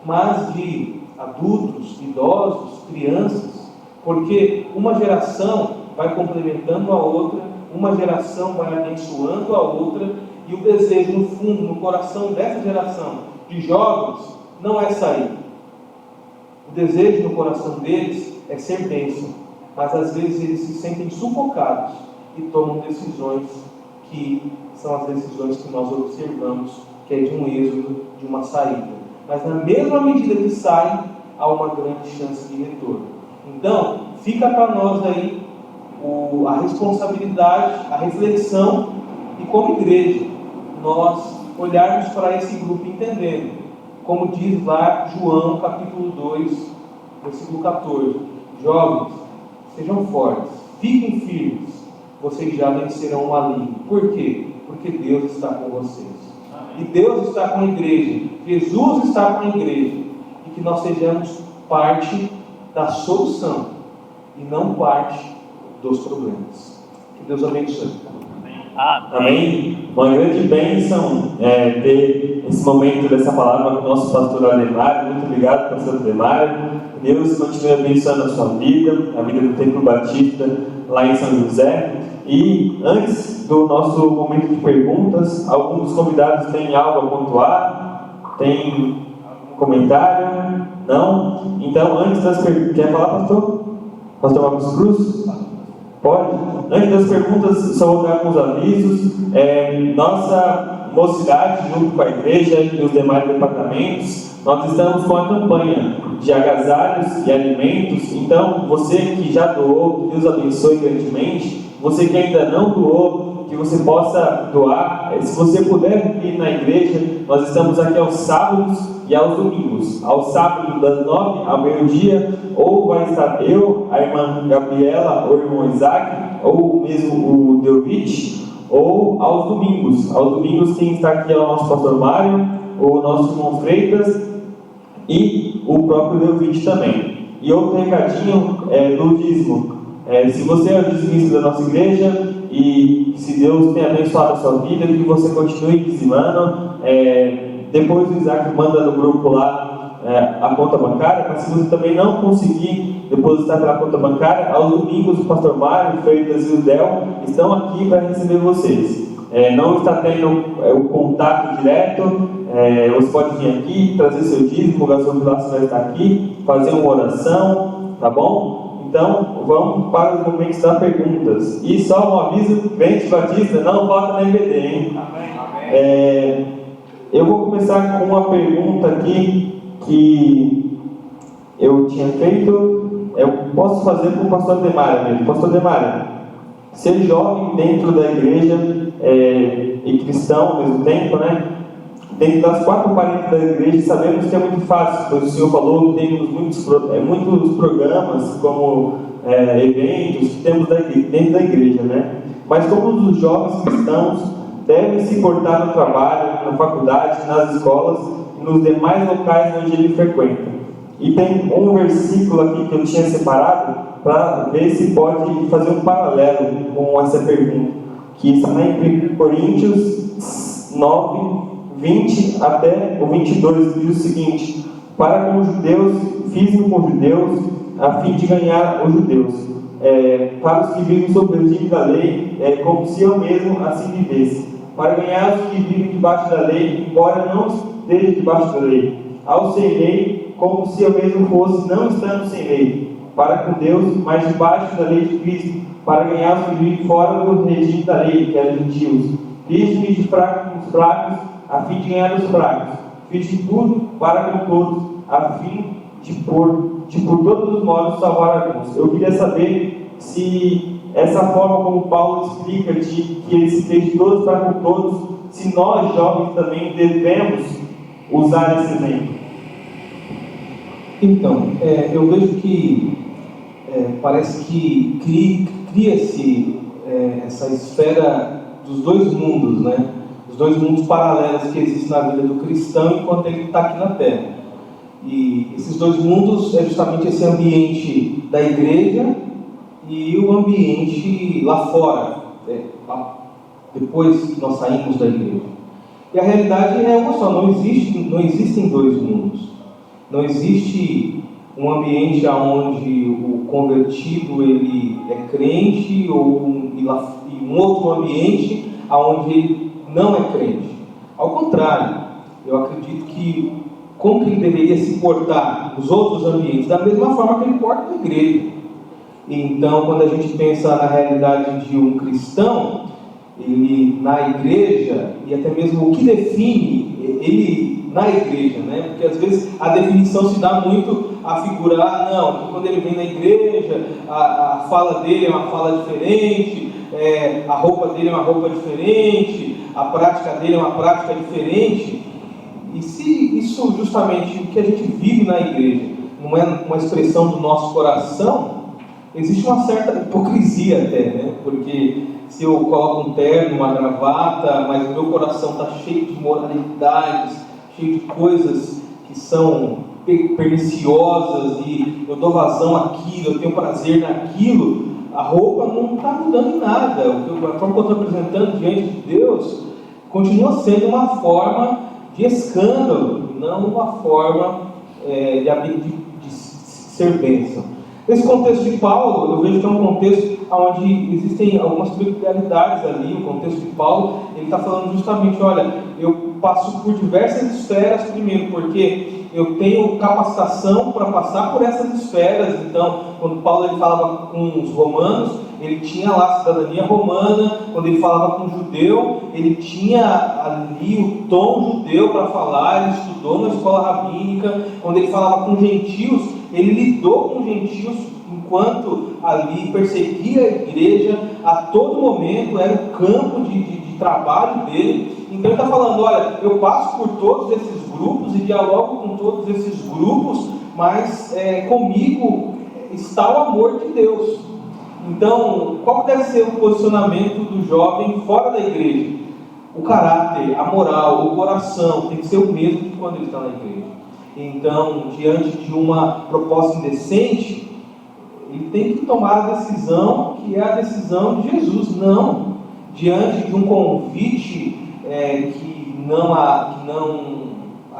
mas de adultos, idosos, crianças, porque uma geração vai complementando a outra, uma geração vai abençoando a outra, e o desejo no fundo, no coração dessa geração de jovens não é sair. O desejo no coração deles é ser bênção, mas às vezes eles se sentem sufocados e tomam decisões que são as decisões que nós observamos, que é de um êxodo, de uma saída. Mas na mesma medida que saem, há uma grande chance de retorno. Então, fica para nós aí a responsabilidade, a reflexão, e como igreja, nós olharmos para esse grupo entendendo, como diz lá João capítulo 2, versículo 14: jovens, sejam fortes, fiquem firmes, vocês já vencerão o maligno. Por quê? Porque Deus está com vocês. E Deus está com a igreja, Jesus está com a igreja, e que nós sejamos parte da solução e não parte dos problemas. Que Deus abençoe. Amém. Uma grande bênção ter esse momento dessa palavra com o nosso pastor Ademar. Muito obrigado, pastor Ademar. Deus continue abençoando a sua vida, a vida do Templo Batista lá em São José. E antes do nosso momento de perguntas, alguns dos convidados têm algo a pontuar? Tem algum comentário? Não? Então, antes das perguntas... Quer falar, pastor? Pastor Marcos Cruz? Pode? Antes das perguntas, só vou dar alguns avisos. Nossa mocidade, junto com a igreja e os demais departamentos, nós estamos com a campanha de agasalhos e alimentos. Então, você que já doou, que Deus abençoe grandemente. Você que ainda não doou, que você possa doar. Se você puder vir na igreja, nós estamos aqui aos sábados e aos domingos. Ao sábado, das 9 ao meio-dia, ou vai estar eu, a irmã Gabriela, ou o irmão Isaac, ou mesmo o Deovich, ou aos domingos. Aos domingos, quem está aqui é o nosso pastor Mário, o nosso irmão Freitas e o próprio Deovich também. E outro recadinho do dízimo. Se você é o dizimista da nossa igreja e se Deus tem abençoado a sua vida, que você continue dizimando. Depois o Isaac manda no grupo lá a conta bancária, mas se você também não conseguir depositar pela conta bancária, aos domingos o pastor Mário, Freitas e o Del estão aqui para receber vocês. Não está tendo o contato direto, você pode vir aqui, trazer seu dízimo, o gasofilaço vai estar aqui, fazer uma oração, tá bom? Então, vamos para os momentos das perguntas. E só um aviso, Crente Batista, não falta na EBD, hein? Amém. Eu vou começar com uma pergunta aqui que eu tinha feito. Eu posso fazer para o pastor Demário mesmo. Pastor Demário, ser jovem dentro da igreja e cristão ao mesmo tempo, né? Dentro das 4 paredes da igreja, sabemos que é muito fácil, pois o Senhor falou que temos muitos programas, como eventos, que temos dentro da igreja, né? Mas como os jovens cristãos devem se portar no trabalho, na faculdade, nas escolas e nos demais locais onde ele frequenta. E tem um versículo aqui que eu tinha separado para ver se pode fazer um paralelo com essa pergunta, que está em Coríntios 9, 20 até o 22, diz o seguinte: para com os judeus, fiz-me com os judeus, a fim de ganhar os judeus. Para os que vivem sob o regime da lei, como se eu mesmo assim vivesse. Para ganhar os que vivem debaixo da lei, embora não esteja debaixo da lei. Ao sem lei, como se eu mesmo fosse não estando sem lei. Para com Deus, mas debaixo da lei de Cristo, para ganhar os que vivem fora do regime da lei, que eram gentios. Fiz-me de fraco com os fracos, a fim de ganhar os fracos. Fiz de tudo para com todos, a fim de por todos os modos salvar alguns. Eu queria saber se essa forma como Paulo explica de que ele se fez de todos para com todos, se nós jovens também devemos usar esse exemplo. Então, eu vejo que parece que cria-se essa esfera dos dois mundos, né? Os dois mundos paralelos que existem na vida do cristão enquanto ele está aqui na Terra. E esses dois mundos é justamente esse ambiente da igreja e o ambiente lá fora, depois que nós saímos da igreja. E a realidade é uma só, não existem dois mundos. Não existe um ambiente onde o convertido ele é crente e um outro ambiente onde ele não é crente. Ao contrário, eu acredito que como que ele deveria se portar nos outros ambientes, da mesma forma que ele porta na igreja. Então, quando a gente pensa na realidade de um cristão, ele na igreja, e até mesmo o que define ele na igreja, né? Porque às vezes a definição se dá muito a figurar, não, que quando ele vem na igreja, a fala dele é uma fala diferente, a roupa dele é uma roupa diferente, a prática dele é uma prática diferente. E se isso justamente o que a gente vive na igreja não é uma expressão do nosso coração, existe uma certa hipocrisia até, né? Porque se eu coloco um terno, uma gravata, mas o meu coração está cheio de moralidades, cheio de coisas que são perniciosas e eu dou vazão àquilo, eu tenho prazer naquilo, a roupa não está mudando em nada. A forma que eu estou apresentando diante de Deus continua sendo uma forma de escândalo, não uma forma de ser bênção. Nesse contexto de Paulo, eu vejo que é um contexto onde existem algumas peculiaridades ali. O contexto de Paulo, ele está falando justamente, olha, eu passo por diversas esferas primeiro, porque eu tenho capacitação para passar por essas esferas. Então, quando Paulo ele falava com os romanos, ele tinha lá a cidadania romana. Quando ele falava com o judeu, ele tinha ali o tom judeu para falar, ele estudou na escola rabínica. Quando ele falava com gentios, ele lidou com gentios enquanto ali perseguia a igreja a todo momento, era o campo de trabalho dele. Então ele está falando, olha, eu passo por todos esses grupos e dialogo com todos esses grupos, mas comigo está o amor de Deus. Então, qual deve ser o posicionamento do jovem fora da igreja? O caráter, a moral, o coração tem que ser o mesmo que quando ele está na igreja. Então, diante de uma proposta indecente, ele tem que tomar a decisão que é a decisão de Jesus. Não, diante de um convite que não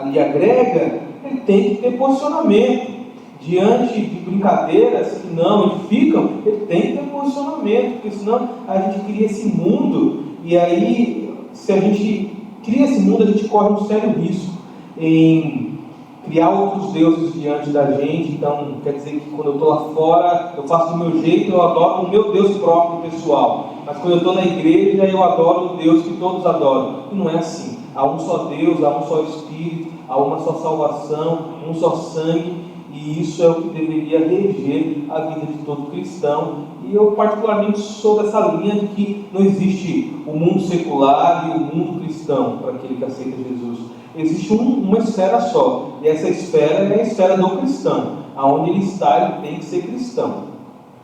lhe agrega, ele tem que ter posicionamento. Diante de brincadeiras que não edificam, ele tem que ter posicionamento, porque senão a gente cria esse mundo, e aí, se a gente cria esse mundo, a gente corre um sério risco em criar outros deuses diante da gente. Então, quer dizer que quando eu estou lá fora, eu faço do meu jeito, eu adoro o meu Deus próprio, pessoal. Mas quando eu estou na igreja, eu adoro o Deus que todos adoram. E não é assim. Há um só Deus, há um só Espírito, há uma só salvação, um só sangue. E isso é o que deveria reger a vida de todo cristão. E eu particularmente sou dessa linha de que não existe o mundo secular e o mundo cristão para aquele que aceita Jesus. Existe uma esfera só, e essa esfera é a esfera do cristão. Aonde ele está, ele tem que ser cristão.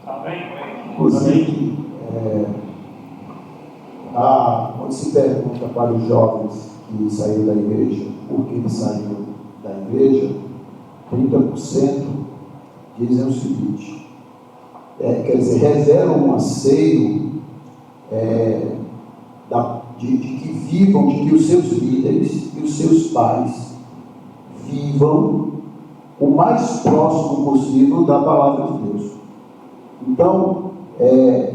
Amém? Inclusive, quando se pergunta para os jovens que saíram da igreja, por que eles saíram da igreja, 30% dizem o seguinte, quer dizer, revelam um anseio de que vivam, de que os seus líderes e os seus pais vivam o mais próximo possível da palavra de Deus. Então,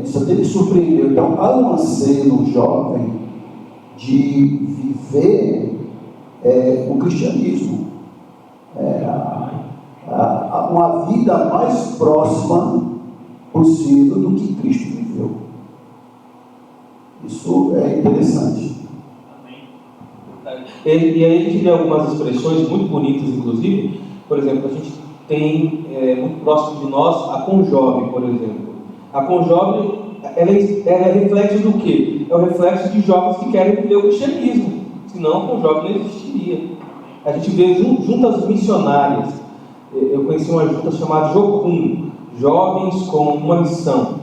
isso até me surpreendeu. Então, há um anseio no jovem de viver o cristianismo, uma vida mais próxima possível do que Cristo viveu. Isso é interessante. E aí a gente vê algumas expressões muito bonitas, inclusive. Por exemplo, a gente tem muito próximo de nós a Conjovem, por exemplo. A Conjovem, ela é reflexo do quê? É o reflexo de jovens que querem viver o cristianismo. Senão a Conjovem não existiria. A gente vê juntas missionárias. Eu conheci uma junta chamada Jocum, Jovens com uma Missão.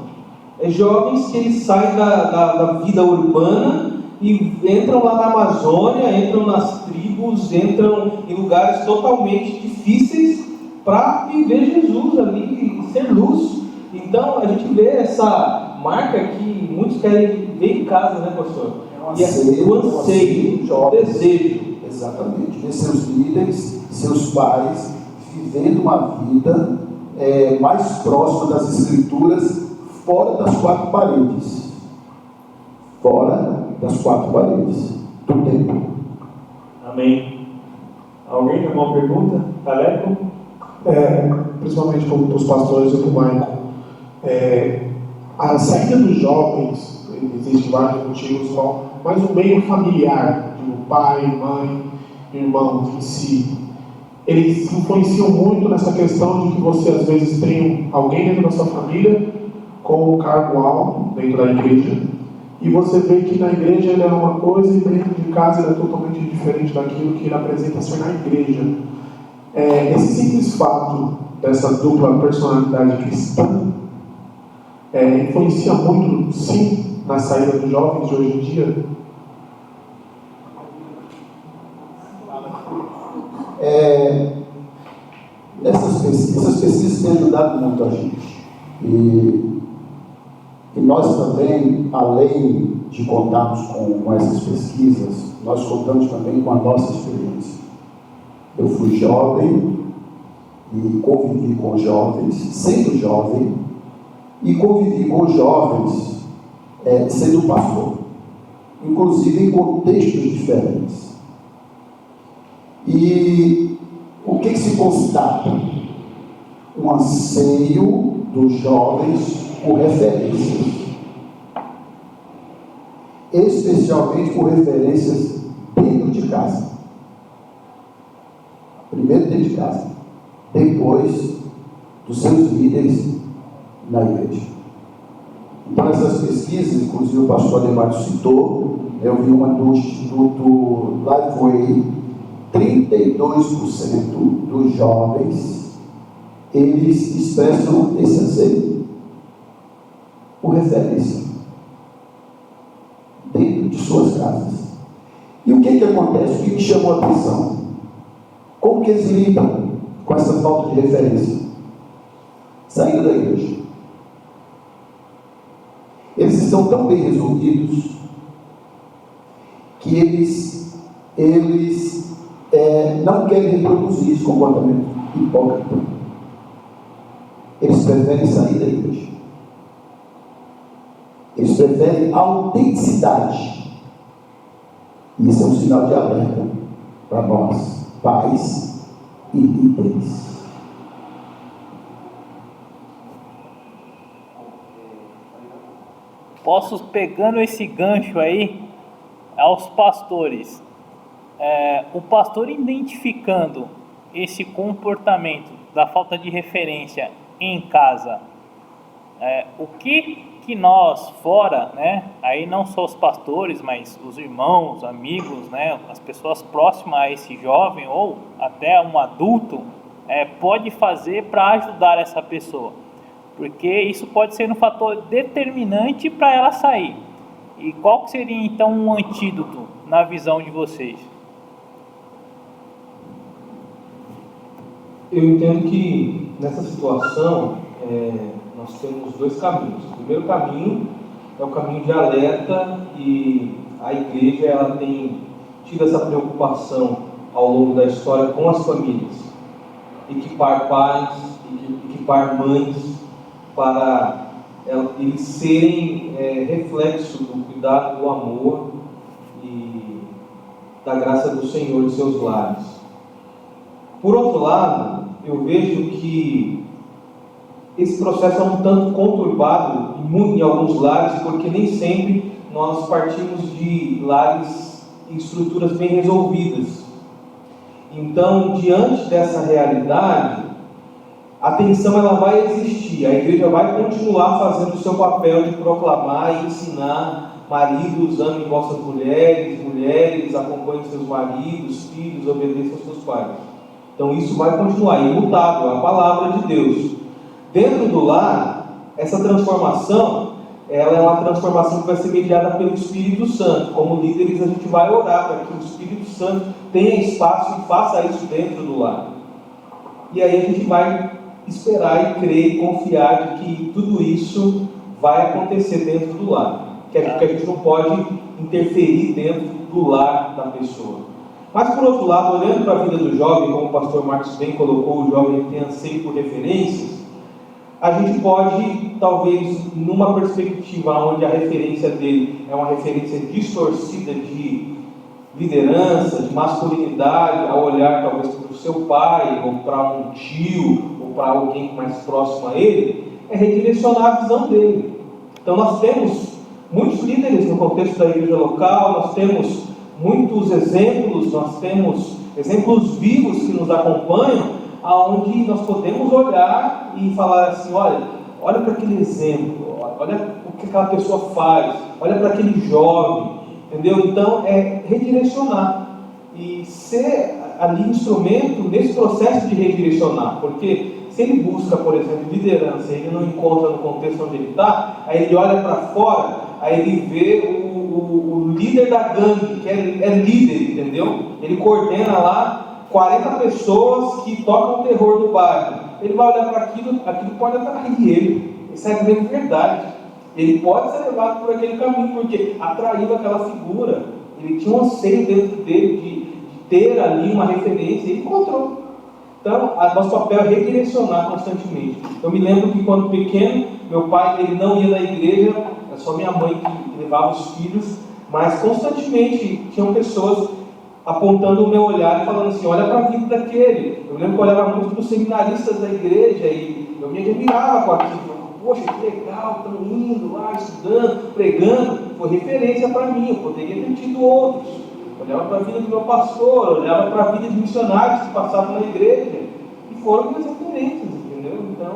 Jovens que eles saem da vida urbana e entram lá na Amazônia, entram nas tribos, entram em lugares totalmente difíceis para viver Jesus ali e ser luz. Então a gente vê essa marca que muitos querem ver em casa, né, pastor? E anseio, o anseio, o jovens. desejo. Exatamente. Ver seus líderes, seus pais, vivendo uma vida mais próxima das Escrituras, fora das quatro paredes. Fora das quatro paredes do templo. Amém. Alguém tem alguma pergunta? Taleco? Principalmente para os pastores e para o Maicon. A saída dos jovens, existem vários motivos, mas o meio familiar, do pai, mãe, irmãos em si, eles influenciam muito nessa questão de que você às vezes tem alguém dentro da sua família com um cargo alto dentro da igreja, e você vê que na igreja ele é uma coisa e dentro de casa ele é totalmente diferente daquilo que ele apresenta ser na igreja. Esse simples fato dessa dupla personalidade cristã influencia muito, sim, na saída dos jovens de hoje em dia. Essas pesquisas têm ajudado muito a gente. E nós também, além de contarmos com essas pesquisas, nós contamos também com a nossa experiência. Eu fui jovem e convivi com jovens, sendo jovem, e convivi com jovens sendo pastor, inclusive em contextos diferentes. E o que se constata? Um anseio dos jovens por referências, especialmente por referências dentro de casa. Primeiro dentro de casa, depois dos seus líderes na igreja. Então essas pesquisas, inclusive o pastor Ademar citou, eu vi uma do Instituto Lifeway, 32% dos jovens, eles expressam esse anseio por referência dentro de suas casas. E o que acontece? O que me chamou a atenção? Como que eles lidam com essa falta de referência? Saindo da igreja. Eles estão tão bem resolvidos que eles não querem reproduzir esse comportamento hipócrita. Eles preferem sair da igreja. Eles preferem autenticidade. E isso é um sinal de alerta para nós, pais e líderes. Posso, pegando esse gancho aí, aos pastores, o pastor identificando esse comportamento da falta de referência em casa, o que nós fora, né, aí não só os pastores, mas os irmãos, amigos, né, as pessoas próximas a esse jovem ou até um adulto, pode fazer para ajudar essa pessoa? Porque isso pode ser um fator determinante para ela sair. E qual que seria então um antídoto na visão de vocês? Eu entendo que nessa situação nós temos dois caminhos. O primeiro caminho é o caminho de alerta, e a igreja ela tem tido essa preocupação ao longo da história com as famílias, equipar pais, equipar mães, para eles serem reflexo do cuidado, do amor e da graça do Senhor em seus lares. Por outro lado, eu vejo que esse processo é um tanto conturbado em alguns lares, porque nem sempre nós partimos de lares e estruturas bem resolvidas. Então, diante dessa realidade, a tensão ela vai existir, a igreja vai continuar fazendo o seu papel de proclamar e ensinar: maridos, amem vossas mulheres, mulheres, acompanhem seus maridos, filhos, obedeçam aos seus pais. Então isso vai continuar, imutável, a palavra de Deus. Dentro do lar, essa transformação, ela é uma transformação que vai ser mediada pelo Espírito Santo. Como líderes, a gente vai orar para que o Espírito Santo tenha espaço e faça isso dentro do lar. E aí a gente vai esperar e crer e confiar de que tudo isso vai acontecer dentro do lar. que a gente não pode interferir dentro do lar da pessoa. Mas, por outro lado, olhando para a vida do jovem, como o pastor Marcos bem colocou, o jovem tem anseio por referências, a gente pode, talvez, numa perspectiva onde a referência dele é uma referência distorcida de liderança, de masculinidade, ao olhar talvez para o seu pai, ou para um tio, ou para alguém mais próximo a ele, é redirecionar a visão dele. Então nós temos muitos líderes no contexto da igreja local, nós temos muitos exemplos, nós temos exemplos vivos que nos acompanham, aonde nós podemos olhar e falar assim, olha para aquele exemplo, olha o que aquela pessoa faz, olha para aquele jovem, entendeu? Então é redirecionar e ser ali instrumento nesse processo de redirecionar, porque se ele busca, por exemplo, liderança e ele não encontra no contexto onde ele está, aí ele olha para fora, aí ele vê o líder da gangue, que é líder, entendeu? Ele coordena lá 40 pessoas que tocam o terror do bairro. Ele vai olhar para aquilo pode atrair ele. Isso é a grande verdade. Ele pode ser levado por aquele caminho, porque atraiu aquela figura. Ele tinha um anseio dentro dele de ter ali uma referência e ele encontrou. Então, nosso papel é redirecionar constantemente. Eu me lembro que quando pequeno, meu pai ele não ia na igreja, é só minha mãe que levava os filhos, mas constantemente tinham pessoas apontando o meu olhar e falando assim, olha para a vida daquele. Eu lembro que eu olhava muito para os seminaristas da igreja e eu me admirava com aquilo. Poxa, que legal, estão indo lá, estudando, pregando. Foi referência para mim, eu poderia ter tido outros. Olhava para a vida do meu pastor, olhava para a vida de missionários que passavam na igreja. E foram minhas referências, entendeu? Então,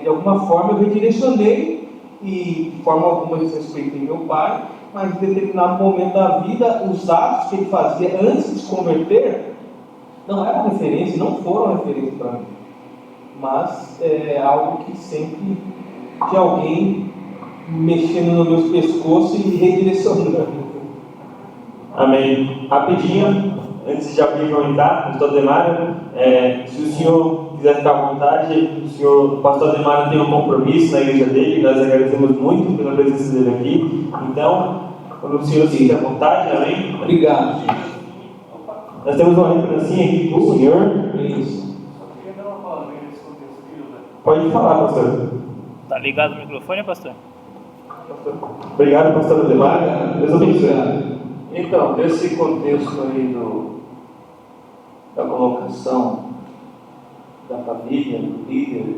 de alguma forma eu redirecionei e de forma alguma desrespeitei meu pai, mas em determinado momento da vida, os atos que ele fazia antes de se converter não eram referência, não foram referência para mim. Mas é algo que sempre tinha alguém mexendo no meu pescoço e redirecionando. Amém. Rapidinho, antes de abrir para entrar, pastor Demário, se o senhor quiser ficar à vontade, o pastor Demário tem um compromisso na igreja dele, nós agradecemos muito pela presença dele aqui. Então, quando o senhor se sentir à vontade, amém? Obrigado. Nós temos uma lembrancinha aqui do senhor. Isso. Pode falar, pastor. Tá ligado o microfone, pastor? Obrigado, pastor Demário. Deus abençoe. Então, nesse contexto aí da colocação da família, do líder,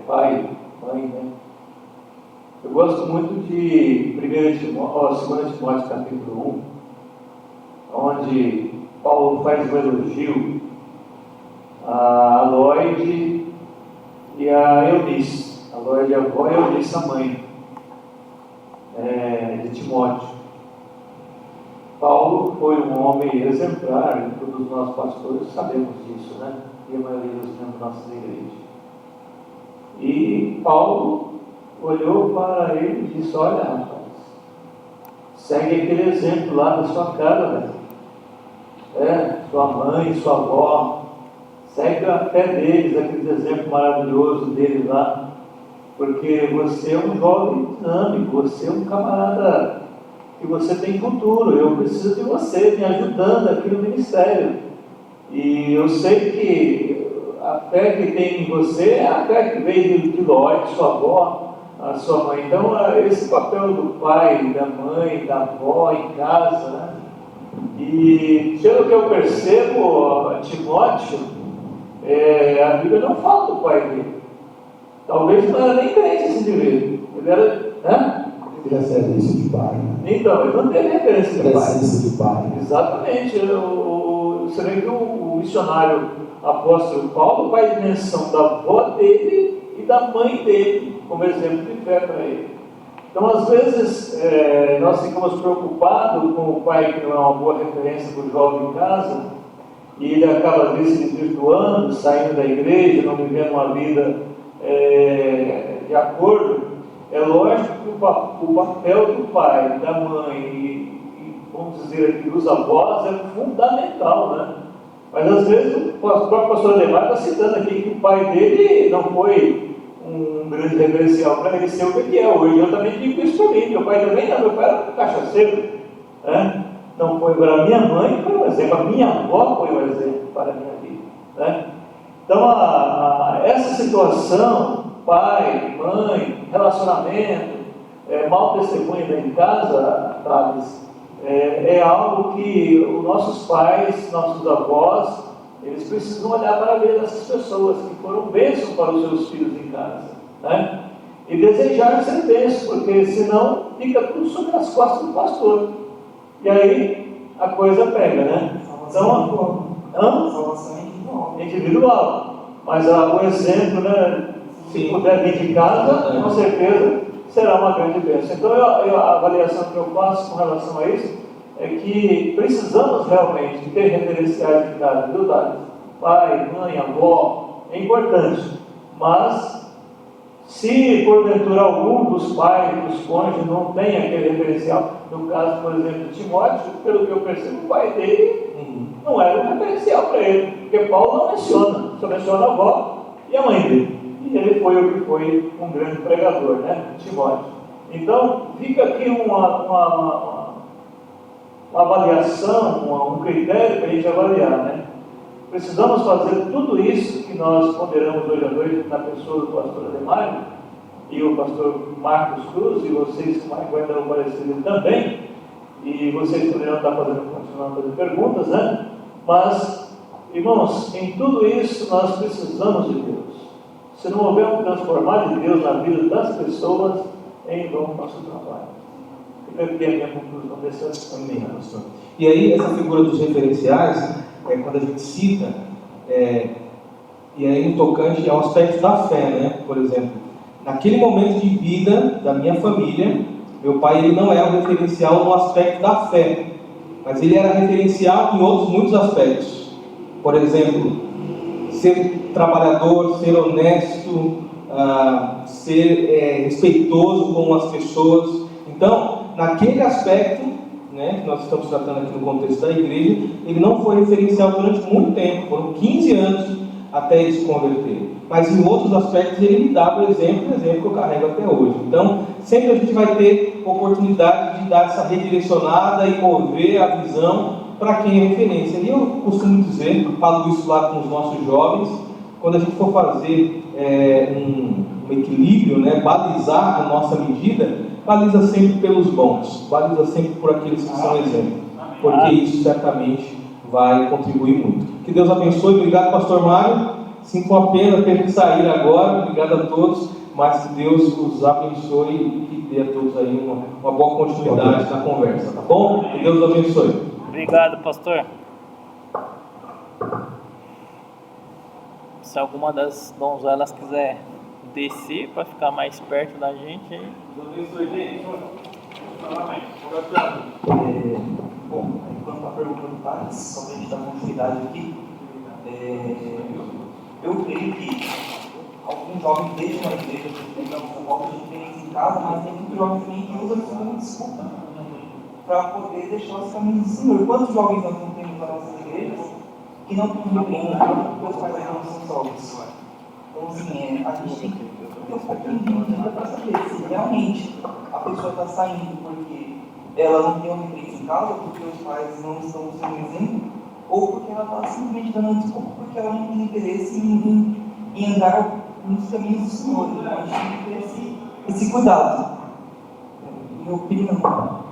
pai, mãe, né? Eu gosto muito de 2 Timóteo capítulo 1, onde Paulo faz um elogio a Lloyd e a Eunice. A Lloyd é a avó e a Eunice a mãe de Timóteo. Paulo foi um homem exemplar, e todos nós pastores sabemos disso, né? E a maioria dos membros da nossa igreja. E Paulo olhou para ele e disse, olha rapaz, segue aquele exemplo lá da sua casa, velho. Sua mãe, sua avó, segue a fé deles, aquele exemplo maravilhoso deles lá, porque você é um jovem dinâmico, você é um camarada que você tem futuro, eu preciso de você me ajudando aqui no ministério. E eu sei que a fé que tem em você é a fé que veio de Lloyd, sua avó, a sua mãe. Então, esse papel do pai, da mãe, da avó em casa, né? E pelo que eu percebo, Timóteo, a Bíblia não fala do pai dele. Talvez não era nem crente esse indivíduo. Ele era, né? Referência de pai. Então, ele não teve referência de pai. Presença de pai. Exatamente. Você vê que o missionário apóstolo Paulo faz menção da avó dele e da mãe dele como exemplo de fé para ele. Então, às vezes, nós ficamos preocupados com o pai que não é uma boa referência para o jovem em casa, e ele acaba, às vezes, se desvirtuando, saindo da igreja, não vivendo uma vida de acordo. É lógico que o papel do pai, da mãe e vamos dizer aqui, dos avós é fundamental, né? Mas às vezes o próprio pastor Ademar está citando aqui que o pai dele não foi um grande referencial para ele ser o que é hoje. Eu também digo isso para mim. Meu pai também não, meu pai era um cachaceiro. Né? Então, para a minha mãe foi um exemplo, a minha avó foi um exemplo para a minha vida. Né? Então, essa situação, pai, mãe, relacionamento, mau testemunho dentro de casa, Thales, é algo que os nossos pais, nossos avós, eles precisam olhar para a vida dessas pessoas que foram bênçãos para os seus filhos em casa, né? E desejar ser bênção, porque senão fica tudo sobre as costas do pastor. E aí a coisa pega, né? Então, salvação individual. Mas o exemplo, né? Se puder vir de casa, com certeza será uma grande bênção. Então, a avaliação que eu faço com relação a isso é que precisamos realmente ter referenciais de casa, viu, Thales? Pai, mãe, avó, é importante. Mas, se porventura algum dos pais, dos cônjuges, não tem aquele referencial, no caso, por exemplo, de Timóteo, pelo que eu percebo, o pai dele não era um referencial para ele, porque Paulo não menciona, só menciona a avó e a mãe dele. E ele foi o que foi um grande pregador, né? Timóteo. Então, fica aqui uma avaliação, um critério para a gente avaliar, né? Precisamos fazer tudo isso que nós ponderamos hoje à noite na pessoa do pastor Ademário e o pastor Marcos Cruz, e vocês que mais ainda não apareceram também, e vocês poderão estar continuando fazendo perguntas, né? Mas, irmãos, em tudo isso nós precisamos de Deus. Se não houver um transformar de Deus na vida das pessoas, é em vão o nosso trabalho. Eu quero ter a minha conclusão desse assunto. Pastor. E aí, essa figura dos referenciais, quando a gente cita, e aí no tocante ao aspecto da fé, né? Por exemplo, naquele momento de vida da minha família, meu pai ele não era um referencial no aspecto da fé, mas ele era referencial em outros muitos aspectos. Por exemplo, ser trabalhador, ser honesto, ser respeitoso com as pessoas. Então, naquele aspecto, né, que nós estamos tratando aqui no contexto da igreja, ele não foi referencial durante muito tempo, foram 15 anos até ele se converter. Mas em outros aspectos ele me dá o exemplo que eu carrego até hoje. Então, sempre a gente vai ter oportunidade de dar essa redirecionada e mover a visão para quem é referência. E eu costumo dizer, falo isso lá com os nossos jovens, quando a gente for fazer um equilíbrio, né, balizar a nossa medida, baliza sempre pelos bons, baliza sempre por aqueles que são exemplo, porque isso certamente vai contribuir muito. Que Deus abençoe. Obrigado, pastor Mário. Sinto uma pena ter que sair agora. Obrigado a todos, mas que Deus os abençoe e que dê a todos aí uma boa continuidade na conversa, tá bom? Que Deus os abençoe. Obrigado, pastor. Se alguma das donzelas quiser descer para ficar mais perto da gente aí. Bom, enquanto a pergunta do Thales, só para a gente dar continuidade aqui, eu creio que alguns jovens deixam a igreja por falta de experiência em casa, mas tem muitos jovens também que usam isso como desculpa para poder deixar os caminhos do Senhor. Quantos jovens nós não temos nas nossas igrejas que não estão repreendendo porque os pais não são sóbrios? Então, assim, a gente tem que ter um pouquinho de medida para saber se realmente a pessoa está saindo porque ela não tem uma referência em casa, porque os pais não estão sendo exemplo, ou porque ela está simplesmente dando desculpa porque ela não tem interesse em andar nos caminhos do Senhor. Então, a gente tem que ter esse cuidado. Minha opinião.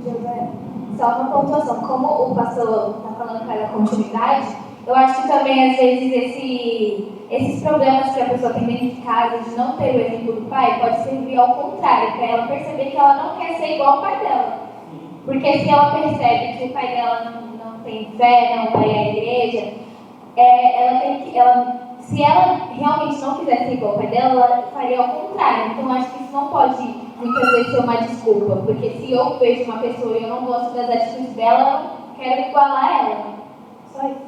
José, só uma pontuação. Como o pastor está falando para a continuidade, eu acho que também, às vezes, esses problemas que a pessoa tem dentro de casa, de não ter o exemplo do pai, pode servir ao contrário, para ela perceber que ela não quer ser igual ao pai dela. Porque se ela percebe que o pai dela não tem fé, não vai à igreja, se ela realmente não quiser ser igual ao pai dela, ela faria ao contrário. Então, acho que isso não pode, muitas vezes, ser uma desculpa. Porque se eu vejo uma pessoa e eu não gosto das atitudes dela, eu quero igualar ela.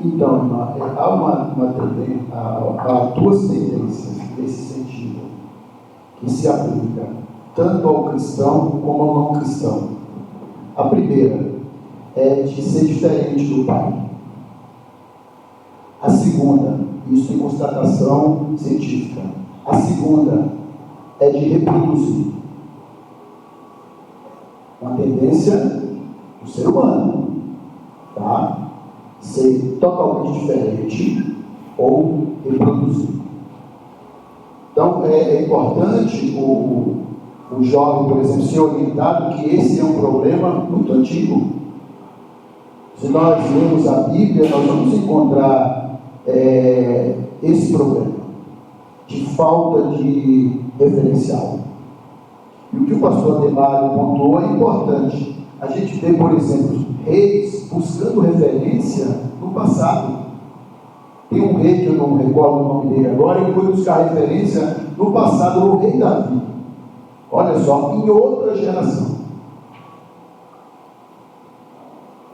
Então, irmã, há uma tendência, há duas tendências nesse sentido, que se aplica tanto ao cristão como ao não cristão. A primeira é de ser diferente do pai. A segunda, isso tem constatação científica, A segunda é de reproduzir. Uma tendência do ser humano, tá? Ser totalmente diferente ou reproduzir. Então, é importante o jovem, por exemplo, ser orientado que esse é um problema muito antigo. Se nós lemos a Bíblia, nós vamos encontrar esse problema de falta de referencial. E o que o pastor Ademário pontuou é importante. A gente vê, por exemplo, reis buscando referência no passado. Tem um rei que eu não recordo o nome dele agora, ele foi buscar referência no passado, o rei Davi. Olha só, em outra geração.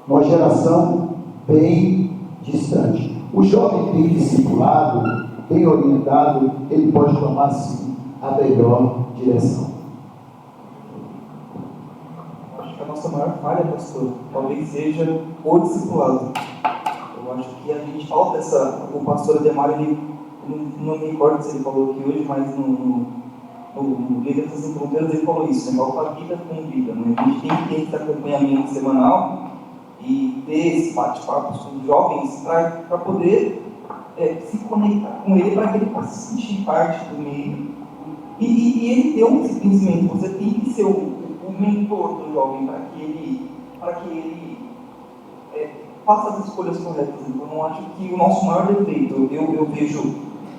Uma geração bem distante. O jovem bem discipulado, bem orientado, ele pode tomar sim a melhor direção. Acho que a nossa maior falha, pastor, talvez seja o discipulado. Eu acho que a gente falta o pastor Ademário, ele não me recordo se ele falou aqui hoje, mas no Líder Sem Fronteiras ele falou isso, né? Falta vida com vida, né? A gente tem que ter esse acompanhamento semanal e ter esse bate-papo com os jovens para poder se conectar com ele, para que ele possa se sentir parte do meio e ele ter um conhecimento. Você tem que ser o mentor do jovem para que ele faça as escolhas corretas. Então, eu acho que o nosso maior defeito, eu vejo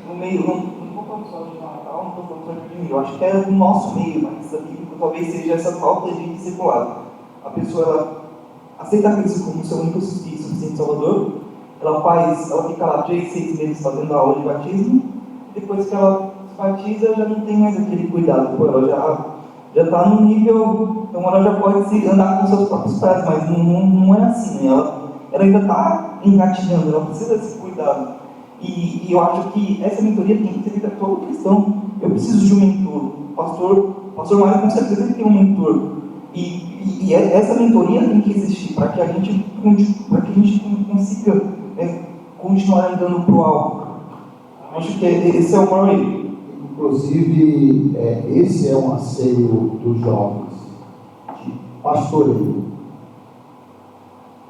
no meio, não estou falando só de Natal, não estou falando só de mim, eu acho que é o nosso meio, mas talvez seja essa falta de discipulado. A pessoa, ela aceita Cristo como seu único suficiente Salvador, ela fica lá 3, 6 meses fazendo a aula de batismo, e depois que ela se batiza, já não tem mais aquele cuidado, ela já está no nível, então ela já pode andar com seus próprios pés, mas não é assim, ela ainda está engatinhando, ela precisa desse cuidado. E eu acho que essa mentoria tem que ser feita para todo cristão. Eu preciso de um mentor. O pastor Mário com certeza tem um mentor. E essa mentoria tem que existir para que a gente consiga continuar andando para o alvo. Acho que esse é o maior erro. Inclusive, esse é um anseio dos jovens, de pastoreio.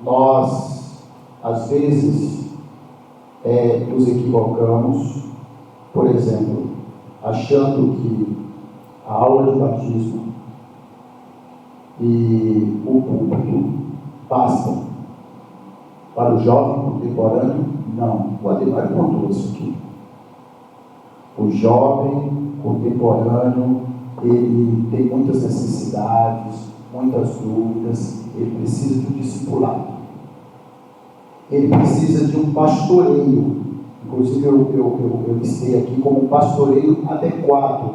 Nós, às vezes, nos equivocamos, por exemplo, achando que a aula de batismo e o púlpito bastam para o jovem contemporâneo. Não, o Ademário contou isso aqui. O jovem contemporâneo, ele tem muitas necessidades, muitas dúvidas, ele precisa de um discipulado. Ele precisa de um pastoreio. Inclusive, eu listei aqui como um pastoreio adequado.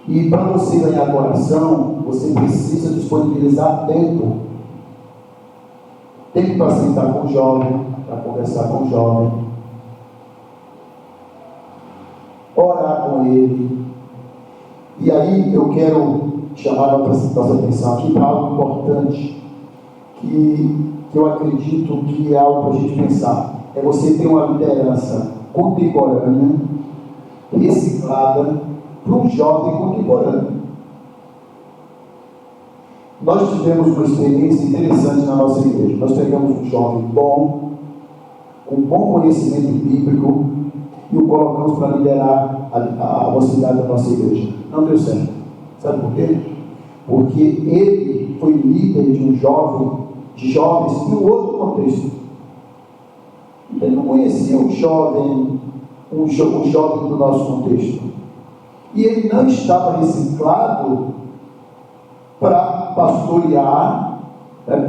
E para você ganhar coração, você precisa disponibilizar tempo. Tempo para sentar com o jovem, para conversar com o jovem, orar com ele. E aí eu quero chamar a nossa atenção aqui para algo importante que eu acredito que é algo para a gente pensar. É você ter uma liderança contemporânea, reciclada, para um jovem contemporâneo. Nós tivemos uma experiência interessante na nossa igreja. Nós pegamos um jovem bom, com bom conhecimento bíblico, e o colocamos para liderar a mocidade da nossa igreja. Não deu certo. Sabe por quê? Porque ele foi líder de jovens em um outro contexto. Ele não conhecia um jovem do nosso contexto. E ele não estava reciclado para pastorear, para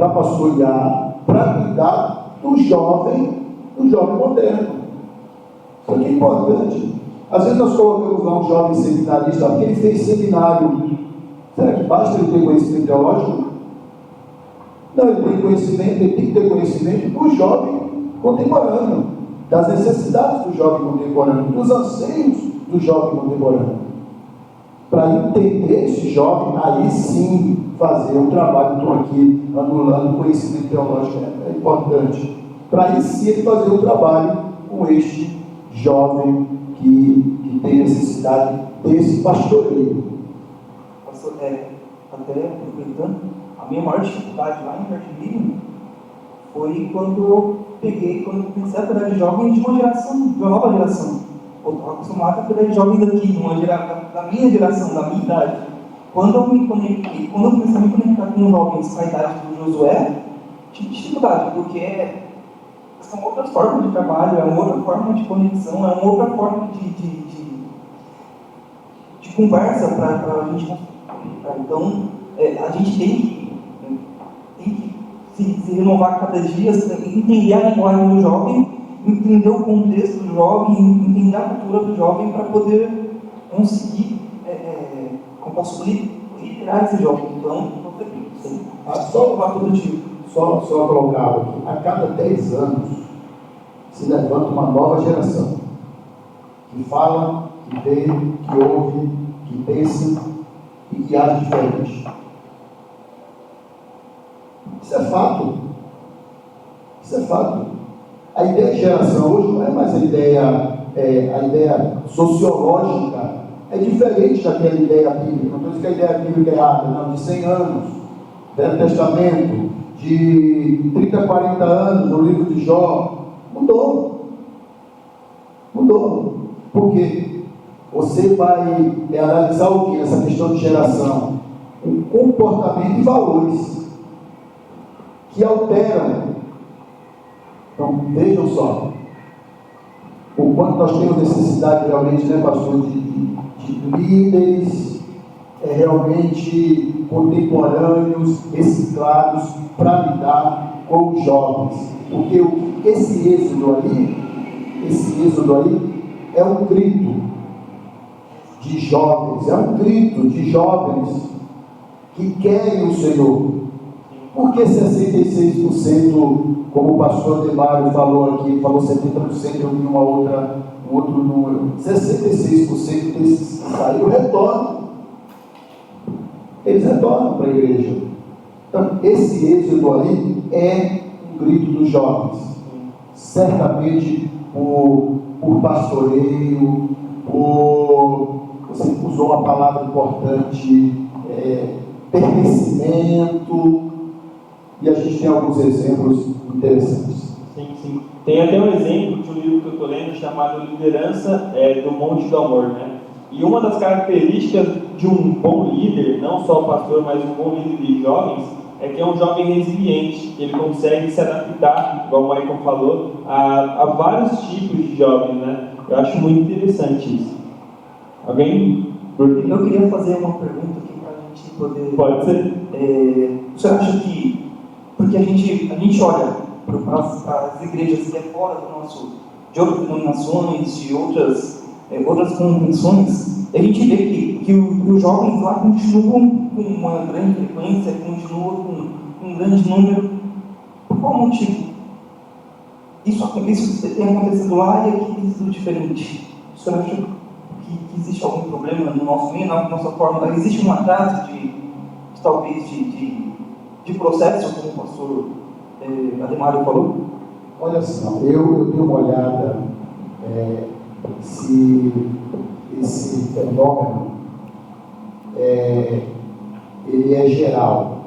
cuidar do jovem moderno. Isso aqui é importante. Às vezes nós colocamos lá um jovem seminarista porque ele fez seminário. Será que basta ele ter conhecimento teológico? Não, ele tem conhecimento, ele tem que ter conhecimento do jovem contemporâneo, das necessidades do jovem contemporâneo, dos anseios do jovem contemporâneo. Para entender esse jovem, aí sim fazer um trabalho. Estou aqui anulando o conhecimento teológico, é importante. Para aí sim ele fazer um trabalho com este jovem que tem necessidade desse pastoreio. Pastor, até aproveitando, a minha maior dificuldade lá em Jardim Mínimo foi quando eu comecei a cuidar de jovens de uma nova geração. Eu estava acostumado a cuidar de jovens daqui, da minha geração, da minha idade. Quando eu comecei a me conectar com jovens com a idade do Josué, tive dificuldade, porque são outras formas de trabalho, é uma outra forma de conexão, é uma outra forma de conversa para a gente comunicar. Então, a gente tem que se renovar cada dia, entender a linguagem do jovem, entender o contexto do jovem, entender a cultura do jovem para poder conseguir, como posso liderar esse jovem. Então, só para todo dia. Só colocar aqui, a cada 10 anos se levanta uma nova geração que fala, que vê, que ouve, que pensa e que age diferente. Isso é fato. Isso é fato. A ideia de geração hoje não é mais a ideia sociológica, é diferente daquela ideia bíblica. Não estou dizendo que a ideia bíblica é errada, não, de 100 anos, Velho Testamento, de 30, 40 anos no livro de Jó. Mudou. Por quê? Você vai analisar o que nessa questão de geração? O comportamento e valores que alteram. Então, vejam só o quanto nós temos necessidade realmente, né, pastor, de líderes realmente contemporâneos, reciclados, para lidar com os jovens. Porque esse êxodo aí é um grito de jovens, que querem o Senhor. Por que 66%, como o pastor Demário falou aqui, falou 70%, eu vi um outro número, 66% desses que saíram retornam. Eles retornam para a igreja. Então, esse êxodo aí é um grito dos jovens. Certamente por pastoreio, você usou uma palavra importante, pertencimento, e a gente tem alguns exemplos interessantes. Sim. Tem até um exemplo de um livro que eu estou lendo chamado Liderança do Monte do Amor, né? E uma das características de um bom líder, não só o pastor, mas um bom líder de jovens, é que é um jovem resiliente, ele consegue se adaptar, igual o Michael falou, a vários tipos de jovens, né? Eu acho muito interessante isso. Alguém? Eu queria fazer uma pergunta aqui para a gente poder... Pode ser. Você acha que... Porque a gente olha para as igrejas que é fora de outras denominações, de outras convenções, a gente vê que os jovens lá continuam com uma grande frequência, continuam com um grande número. Por qual motivo? Isso tem acontecido lá e aqui tem sido diferente. O senhor acha que existe algum problema no nosso meio, na nossa forma? Existe um atraso talvez de processo, como o pastor Ademário falou? Olha só, eu dei uma olhada se esse fenômeno ele é geral.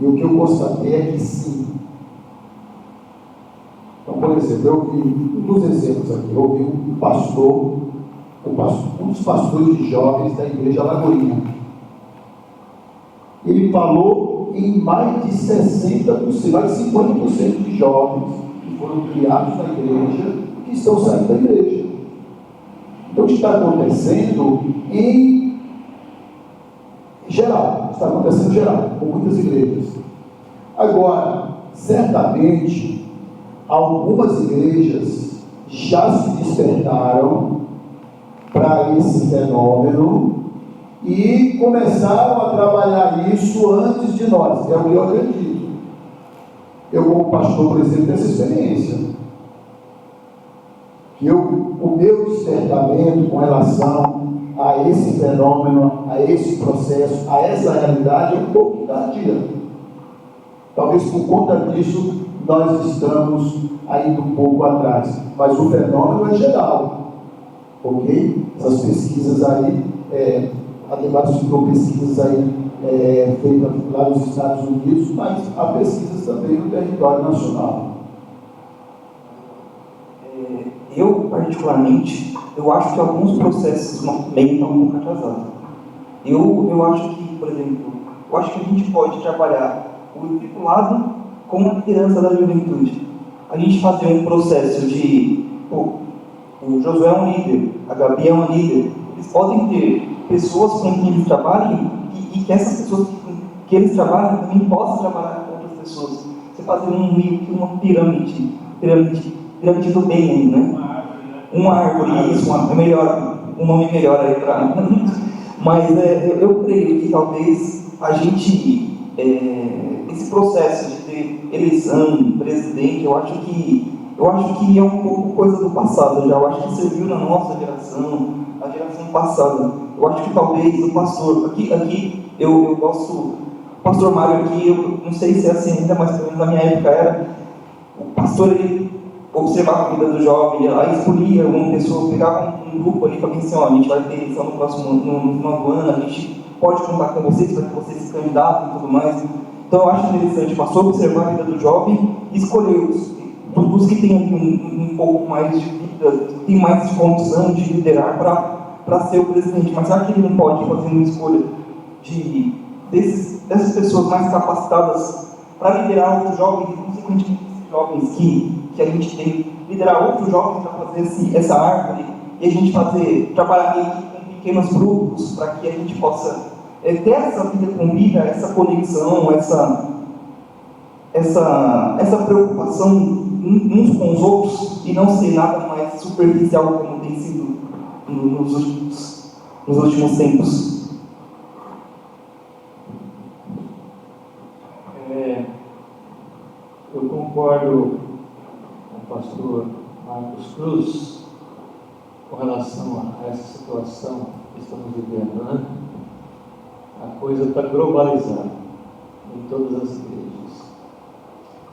E o que eu constatei é que sim. Então, por exemplo, eu vi um dos exemplos aqui, eu vi um dos pastores de jovens da igreja Lagoinha. Ele falou em mais de 60%, mais de 50% de jovens que foram criados na igreja, que estão saindo da igreja. Então, o que está acontecendo em geral, com muitas igrejas. Agora, certamente, algumas igrejas já se despertaram para esse fenômeno e começaram a trabalhar isso antes de nós, é o que eu acredito. Eu, como pastor, por exemplo, tenho essa experiência. O meu despertamento com relação a esse fenômeno, a esse processo, a essa realidade é um pouco tardia. Talvez por conta disso nós estamos ainda um pouco atrás, mas o fenômeno é geral. Ok? Essas pesquisas aí, a Debate citou pesquisas aí feitas lá nos Estados Unidos, mas há pesquisas também no território nacional. Eu, particularmente, eu acho que alguns processos no nosso meio estão um pouco atrasados. Eu acho que, por exemplo, eu acho que a gente pode trabalhar o discipulado com a liderança da juventude. A gente fazer um processo de, o Josué é um líder, a Gabi é uma líder, eles podem ter pessoas com quem eles trabalhem e que essas pessoas que eles trabalham também possam trabalhar com outras pessoas. Você fazer meio que uma pirâmide do bem aí, né? Uma árvore, isso, um nome melhor aí para. Mas eu creio que talvez a gente, esse processo de ter eleição, presidente, eu acho que é um pouco coisa do passado já. Eu acho que serviu na nossa geração, a geração passada. Eu acho que talvez o pastor, aqui eu gosto, o pastor Mário aqui, eu não sei se é assim ainda, mas pelo menos na minha época era, o pastor ele observava a vida do jovem, aí escolhia uma pessoa, pegava um grupo ali para ver assim, a gente vai ter eleição no próximo, no final do ano, a gente pode contar com vocês para que vocês se candidatem e tudo mais. Então eu acho interessante o pastor observar a vida do jovem e escolher os que têm um pouco mais de vida, tem mais condição de liderar para ser o presidente. Mas será que ele não pode fazer uma escolha dessas pessoas mais capacitadas para liderar outros jovens, e consequentemente esses jovens que a gente tem, liderar outros jovens para fazer essa árvore e a gente trabalhar meio que com pequenos grupos para que a gente possa ter essa vida com vida, essa conexão, essa preocupação uns com os outros e não ser nada mais superficial como tem sido nos últimos tempos. Eu concordo com o pastor Marcos Cruz com relação a essa situação que estamos vivendo, né? A coisa está globalizada em todas as igrejas.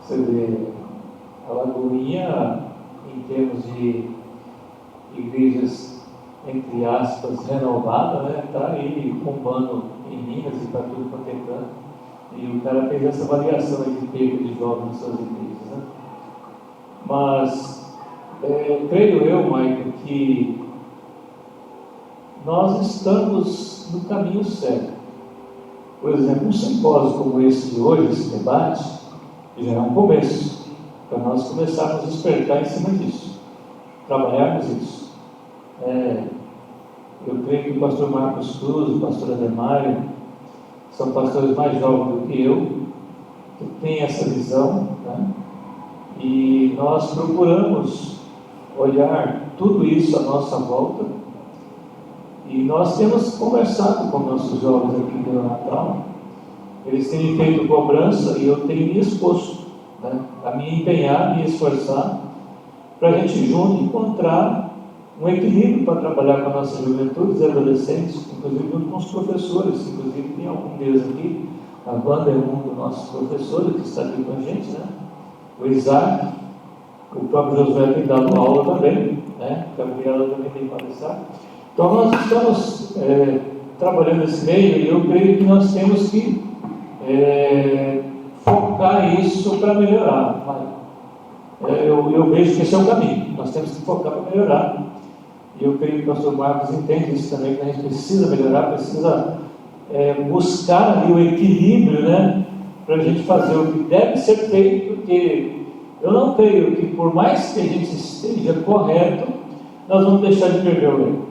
Você vê a Lagoinha, em termos de igrejas, entre aspas, renovada, né? Está aí bombando em Minas e está tudo quanto é canto. E o cara fez essa variação de perda de jovens nas suas igrejas, né? Mas, creio eu, Michael, que nós estamos no caminho certo. Por exemplo, um simpósio como esse de hoje, esse debate, já é um começo, para nós começarmos a despertar em cima disso, trabalharmos isso. Eu creio que o pastor Marcos Cruz, o pastor Ademário, são pastores mais jovens do que eu, que têm essa visão, né? E nós procuramos olhar tudo isso à nossa volta, e nós temos conversado com nossos jovens aqui no Natal. Eles têm feito cobrança e eu tenho me exposto, né, a me empenhar, me esforçar, para a gente junto encontrar um equilíbrio para trabalhar com a nossa juventude e adolescentes, inclusive junto com os professores. Inclusive tem algum deles aqui, a Wanda é um dos nossos professores que está aqui com a gente, né? O Isaac, o próprio Josué tem dado aula também, né? A Gabriela também tem palestrado. Então nós estamos trabalhando nesse meio e eu creio que nós temos que focar isso para melhorar. Eu vejo que esse é o caminho, nós temos que focar para melhorar. E eu creio que o pastor Marcos entende isso também, que a gente precisa melhorar, precisa buscar ali o equilíbrio, né, para a gente fazer o que deve ser feito, porque eu não creio que, por mais que a gente esteja correto, nós vamos deixar de perder o erro.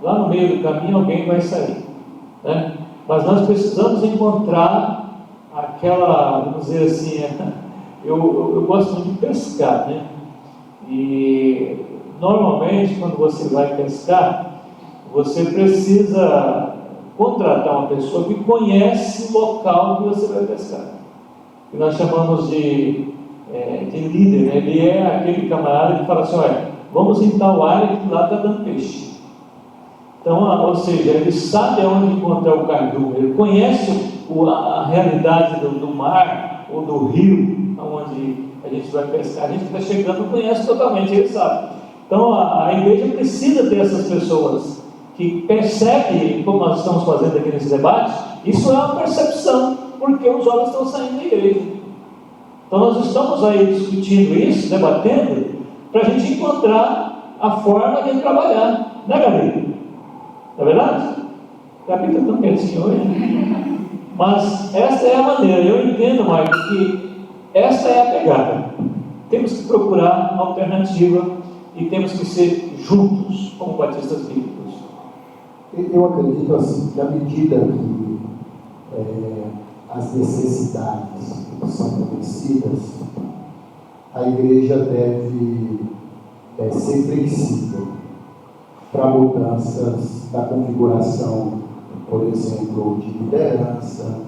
Lá no meio do caminho alguém vai sair, né? Mas nós precisamos encontrar aquela, vamos dizer assim, eu gosto muito de pescar, né? E normalmente quando você vai pescar, você precisa contratar uma pessoa que conhece o local que você vai pescar, que nós chamamos de líder, né? Ele é aquele camarada que fala assim: olha, vamos em tal área que lá está dando peixe. Então, ou seja, ele sabe aonde encontrar o cardume, ele conhece a realidade do mar ou do rio, onde a gente vai pescar. A gente está chegando, não conhece totalmente, ele sabe. Então a igreja precisa ter essas pessoas que percebem, como nós estamos fazendo aqui nesse debate, isso é uma percepção, porque os jovens estão saindo da igreja. Então nós estamos aí discutindo isso, debatendo, para a gente encontrar a forma de trabalhar, né, Gabi? Não é verdade? Gabi está tão quietinho hoje. Mas essa é a maneira. Eu entendo, Marcos, que essa é a pegada. Temos que procurar alternativa e temos que ser juntos, como batistas bíblicos. Eu acredito assim, que à medida que as necessidades são conhecidas, a igreja deve ser flexível para mudanças da configuração, por exemplo, de liderança,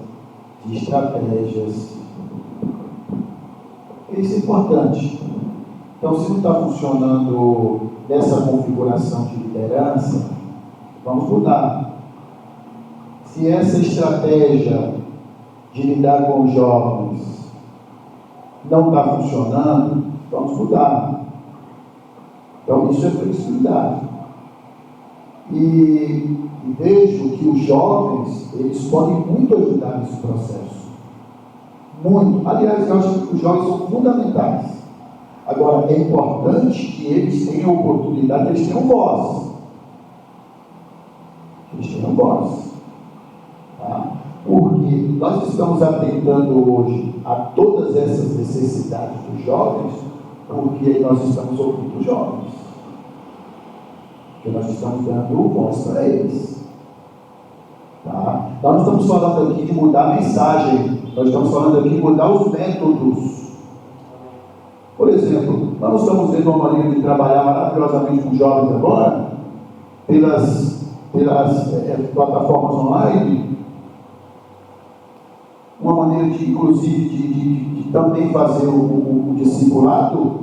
de estratégias. Isso é importante. Então, se não está funcionando nessa configuração de liderança, vamos mudar. Se essa estratégia de lidar com os jovens não está funcionando, vamos mudar. Então, isso é flexibilidade. E vejo que os jovens, eles podem muito ajudar nesse processo. Muito. Aliás, eu acho que os jovens são fundamentais. Agora, é importante que eles tenham oportunidade, eles tenham voz. Eles tenham voz. Tá? Porque nós estamos atentando hoje a todas essas necessidades dos jovens, porque nós estamos ouvindo os jovens. Porque nós estamos dando voz para eles. Tá? Nós não estamos falando aqui de mudar a mensagem, nós estamos falando aqui de mudar os métodos. Por exemplo, nós não estamos vendo uma maneira de trabalhar maravilhosamente com jovens agora, pelas plataformas online, uma maneira de, inclusive, de também fazer o discipulado.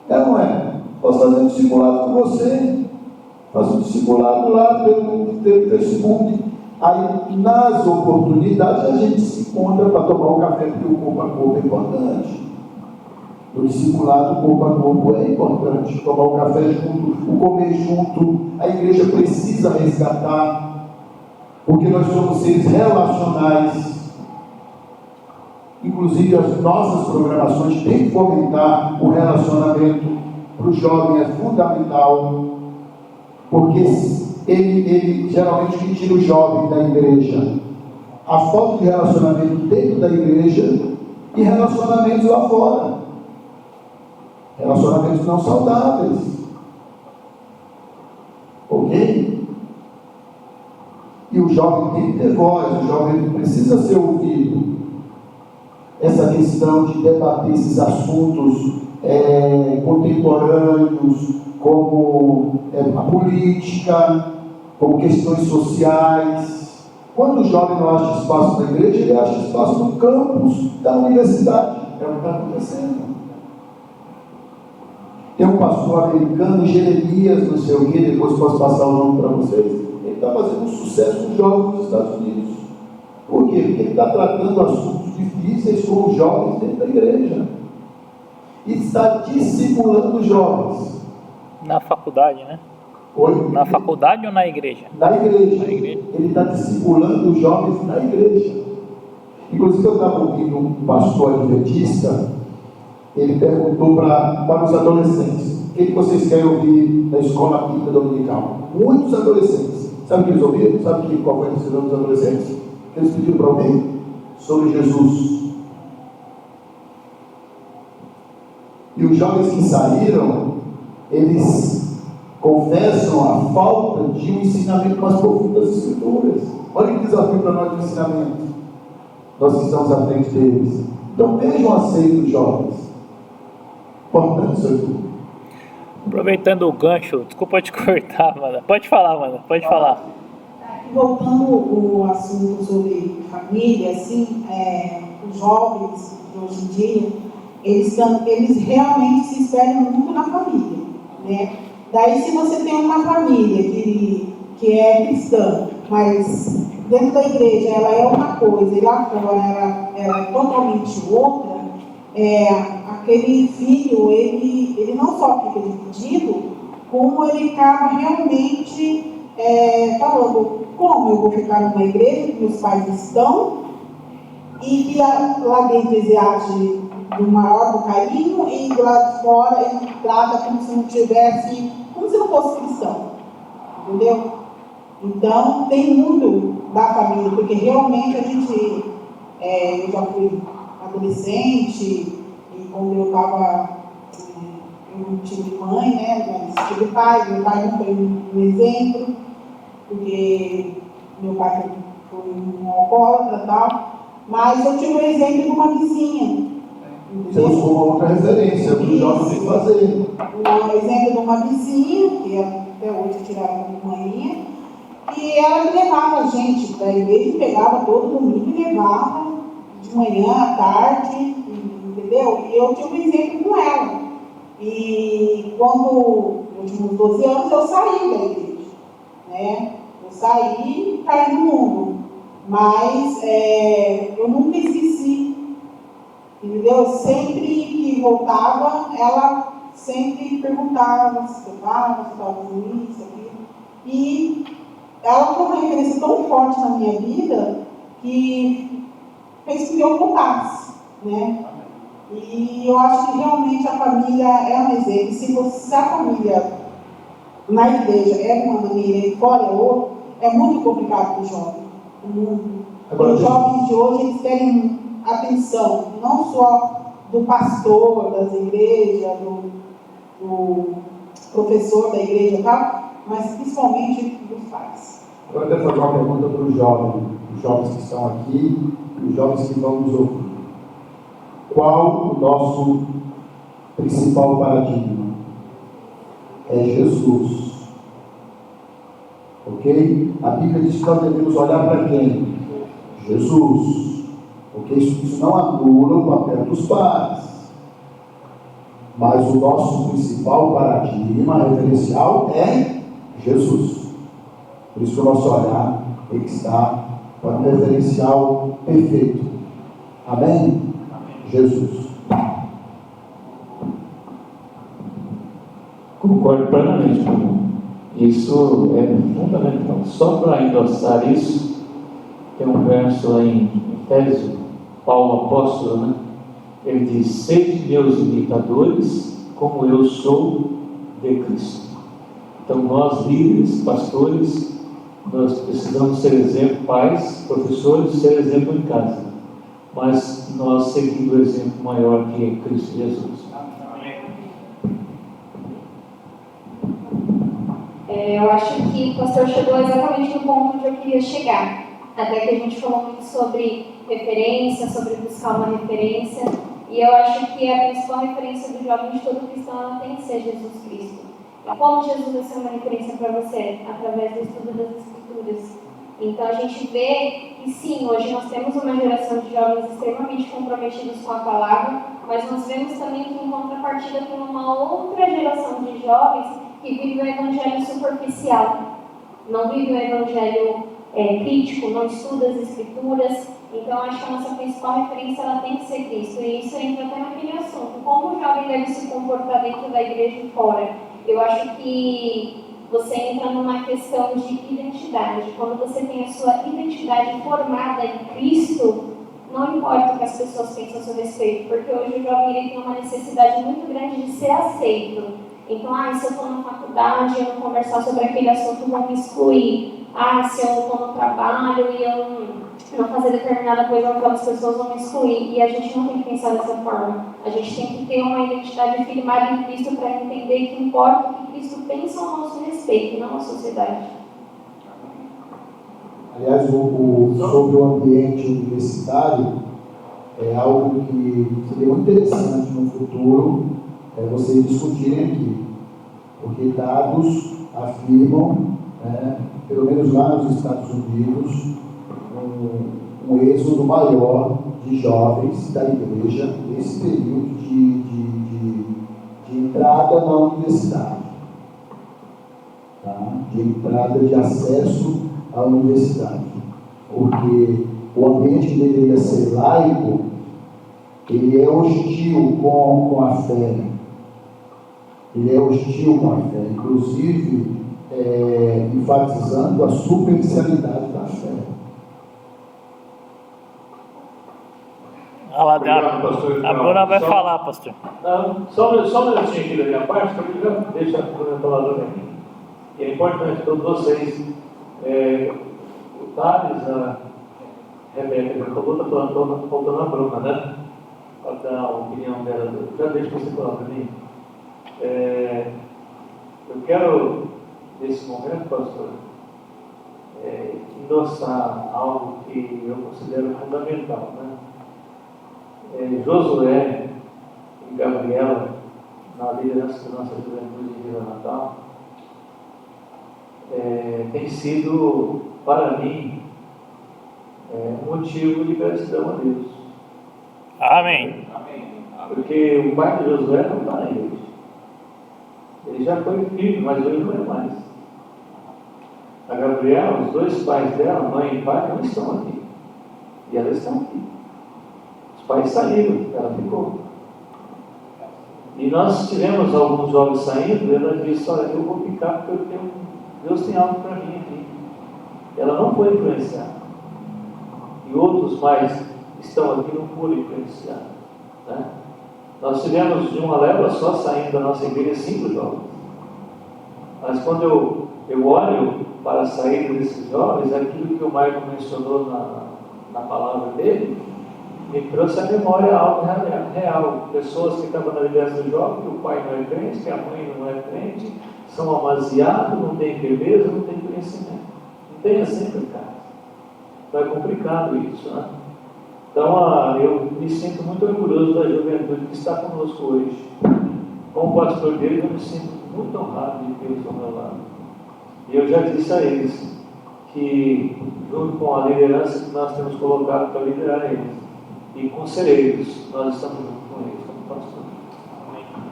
Não é? Posso fazer um discipulado com você, faço um discipulado lá pelo Facebook. Aí, nas oportunidades, a gente se encontra para tomar um café, porque o corpo a corpo é importante. O discipulado corpo a corpo é importante. Tomar um café junto, o comer junto. A igreja precisa resgatar, porque nós somos seres relacionais. Inclusive, as nossas programações têm que fomentar o relacionamento. Para o jovem é fundamental, porque ele geralmente que tira o jovem da igreja, a falta de relacionamento dentro da igreja e relacionamentos lá fora, relacionamentos não saudáveis, ok? E o jovem tem que ter voz, o jovem precisa ser ouvido. Essa questão de debater esses assuntos contemporâneos, como a política, como questões sociais. Quando o jovem não acha espaço na igreja, ele acha espaço no campus da universidade. É o que está acontecendo. Tem um pastor americano, Jeremias, não sei o que, depois posso passar o nome para vocês. Ele está fazendo um sucesso com jovens nos Estados Unidos. Por quê? Porque ele está tratando assuntos difíceis com os jovens dentro da igreja. E está discipulando os jovens. Na faculdade, né? Oi? Na faculdade ou na igreja? Na igreja. Na igreja. Ele está discipulando os jovens na igreja. Inclusive, eu estava ouvindo um pastor adventista, ele perguntou para os adolescentes: o que vocês querem ouvir na escola bíblica dominical? Muitos adolescentes. Sabe o que eles ouviram? Sabe qual foi a decisão dos adolescentes? Que eles pediram para ouvir? Sobre Jesus. E os jovens que saíram, eles confessam a falta de um ensinamento mais profundo das Escrituras. Olha que desafio para nós de ensinamento. Nós que estamos à frente deles. Então vejam aceito os jovens. Importante isso aqui. Aproveitando o gancho, desculpa te cortar, Amanda. Pode falar, Amanda, pode falar. Voltando o assunto sobre família, assim, os jovens de hoje em dia, eles realmente se espelham muito na família, né? Daí, se você tem uma família que é cristã, mas dentro da igreja ela é uma coisa e lá fora ela é totalmente outra, aquele filho, ele não só fica dividido, como ele acaba realmente falando, como eu vou ficar numa igreja que meus pais estão, e que lá dentro ele age do maior do carinho, e do lado de fora ele trata como se não fosse cristão, entendeu? Então, tem muito da família, porque realmente eu já fui adolescente, e quando eu não tive mãe, né, mas tive pai, meu pai não foi um exemplo, porque meu pai foi um alcoólatra e tal, mas eu tive o exemplo de uma vizinha. Você usou uma outra referência, o que os jovens têm que fazer. O exemplo de uma vizinha, que até hoje tiraram como manhinha, e ela levava a gente para a igreja, pegava todo domingo e levava de manhã à tarde, entendeu? E eu tive um exemplo com ela. E quando eu tinha uns 12 anos, eu saí da igreja, né? Eu saí e caí no mundo. Mas eu nunca esqueci, entendeu? Sempre que voltava, ela sempre perguntava se eu estava fazendo isso, aquilo. E ela foi uma referência tão forte na minha vida que fez com que eu voltasse, né? E eu acho que realmente a família é um exemplo. Se a família na igreja é de uma maneira e fora é outra, é muito complicado para o jovem. Os jovens de hoje, eles querem atenção, não só do pastor das igrejas, do professor da igreja e tal, mas principalmente dos pais. Eu quero fazer uma pergunta para os jovens que estão aqui e os jovens que vão nos ouvir. Qual o nosso principal paradigma? É Jesus. Ok? A Bíblia diz que nós devemos olhar para quem? Jesus. Ok? Isso não anula o papel dos pais. Mas o nosso principal paradigma referencial é Jesus. Por isso que o nosso olhar tem que estar para um referencial perfeito. Amém? Jesus. Concordo plenamente com ele. Isso é fundamental. Só para endossar isso, tem um verso lá em Efésios, Paulo apóstolo, né? Ele diz: sede meus imitadores, como eu sou de Cristo. Então nós, líderes, pastores, nós precisamos ser exemplo, pais, professores, ser exemplo em casa. Mas nós seguindo o exemplo maior que é Cristo Jesus. Eu acho que o pastor chegou exatamente no ponto onde eu queria chegar. Até que a gente falou muito sobre referência, sobre buscar uma referência. E eu acho que a principal referência do jovem de todo cristão, ela tem que ser Jesus Cristo. E como Jesus vai ser uma referência para você? Através do estudo das Escrituras. Então a gente vê que sim, hoje nós temos uma geração de jovens extremamente comprometidos com a palavra, mas nós vemos também que em contrapartida tem uma outra geração de jovens que vive o evangelho superficial, não vive o evangelho crítico, não estuda as escrituras. Então acho que a nossa principal referência ela tem que ser Cristo, e isso entra até naquele assunto, como o jovem deve se comportar dentro da igreja e fora. Eu acho que você entra numa questão de identidade. Quando você tem a sua identidade formada em Cristo, não importa o que as pessoas pensam a seu respeito, porque hoje o jovem ele tem uma necessidade muito grande de ser aceito. Então, se eu estou na faculdade e eu não conversar sobre aquele assunto, vão me excluir. Se eu estou no trabalho e eu não fazer determinada coisa, aquelas pessoas vão me excluir. E a gente não tem que pensar dessa forma. A gente tem que ter uma identidade firmada em Cristo para entender que importa o que Cristo pensa ao nosso respeito, não a sociedade. Aliás, sobre o ambiente universitário, é algo que seria muito interessante no futuro vocês discutirem aqui, porque dados afirmam, pelo menos lá nos Estados Unidos, um êxodo maior de jovens da igreja nesse período de entrada na universidade, tá? De entrada, de acesso à universidade, porque o ambiente que deveria ser laico ele é hostil com a fé. Ele é hostil com a fé, inclusive enfatizando a superficialidade da fé. Obrigado, pastor. Agora vai falar, pastor. Não, só um minutinho aqui da minha parte, que eu já deixo a palavra aqui. E é importante todos vocês, o Thales, a Rebeca, já falou, está faltando a Bruna, né? Para dar a opinião dela. Já deixo você falar para mim. Eu quero, nesse momento, pastor, endossar algo que eu considero fundamental, né? Josué e Gabriela, na liderança da nossa juventude de Vila Natal, tem sido, para mim, um motivo de gratidão a Deus. Amém. Porque o pai de Josué não está na igreja. Ele já foi filho, mas hoje não é mais. A Gabriela, os dois pais dela, mãe e pai, não estão aqui. E elas estão aqui. Os pais saíram, ela ficou. E nós tivemos alguns jovens saindo, e ela disse: olha, eu vou ficar porque Deus tem algo para mim aqui. Ela não foi influenciada. E outros mais estão aqui não foram influenciados. Né? Nós tivemos de uma leva só saindo da nossa igreja 5 jovens. Mas quando eu olho para a saída desses jovens, aquilo que o Maicon mencionou na palavra dele, me trouxe à memória algo real. Pessoas que estavam na liderança do jovem, que o pai não é crente, que a mãe não é crente, são amaziados, não tem firmeza, não tem conhecimento. Não tem assim, cara. Então é complicado isso, né? Então eu me sinto muito orgulhoso da juventude que está conosco hoje. Como pastor deles, eu me sinto muito honrado de Deus ao meu lado. E eu já disse a eles que, junto com a liderança que nós temos colocado para liderar eles, e conselheiros, nós estamos junto com eles, como pastor.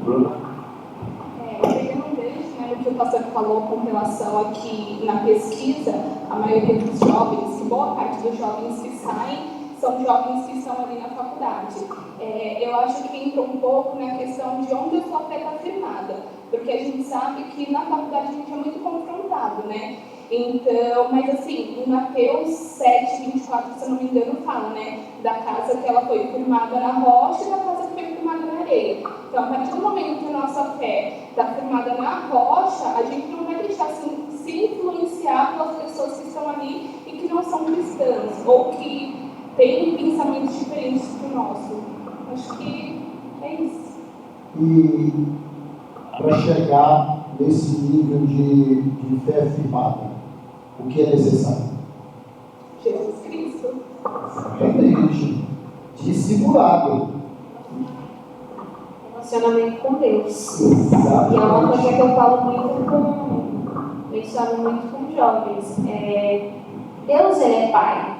Bruna? Pegando um gancho, né, no que o pastor falou com relação a que, na pesquisa, a maioria dos jovens, que boa parte dos jovens que saem, são jovens que estão ali na faculdade. Eu acho que entra um pouco na questão de onde a sua fé está firmada, porque a gente sabe que na faculdade a gente é muito confrontado, né? Então, mas assim, em Mateus 7, 24, se eu não me engano, fala, né? Da casa que ela foi firmada na rocha e da casa que foi firmada na areia. Então, a partir do momento que a nossa fé está firmada na rocha, a gente não vai deixar se influenciar pelas pessoas que estão ali e que não são cristãs, ou que têm pensamentos diferentes do nosso. Acho que é isso. E para chegar nesse nível de fé firmada, o que é necessário? Jesus Cristo. Exatamente. Discipulado. Relacionamento com Deus. Exatamente. E é uma coisa que eu falo menciono muito com jovens. Deus, ele é Pai.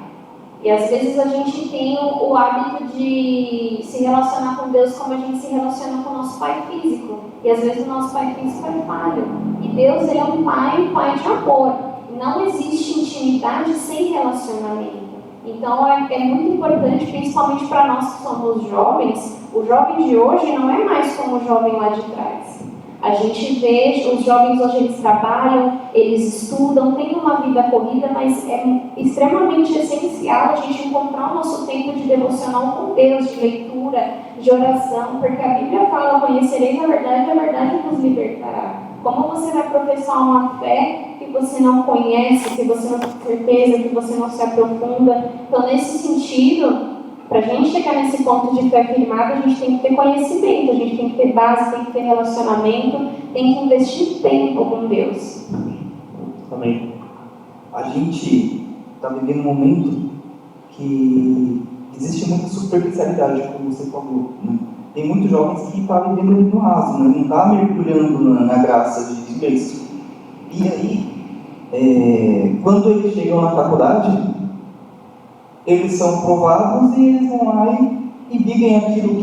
E às vezes a gente tem o hábito de se relacionar com Deus como a gente se relaciona com o nosso pai físico. E às vezes o nosso pai físico é falho. E Deus, ele é um pai de amor. Não existe intimidade sem relacionamento. Então é muito importante, principalmente para nós que somos jovens, o jovem de hoje não é mais como o jovem lá de trás. A gente vê, os jovens hoje eles trabalham, eles estudam, têm uma vida corrida, mas é extremamente essencial a gente encontrar o nosso tempo de devocional com Deus, de leitura, de oração, porque a Bíblia fala: conhecereis a verdade vos libertará. Como você vai professar uma fé que você não conhece, que você não tem certeza, que você não se aprofunda? Então, nesse sentido, para a gente chegar nesse ponto de fé firmada, a gente tem que ter conhecimento, a gente tem que ter base, tem que ter relacionamento, tem que investir tempo com Deus. Amém. A gente está vivendo um momento que existe muita superficialidade, como você falou, né? Tem muitos jovens que estão vivendo no raso, né? Não está mergulhando na graça de Cristo. E aí, quando eles chegam na faculdade, eles são provados e eles vão lá e vivem aquilo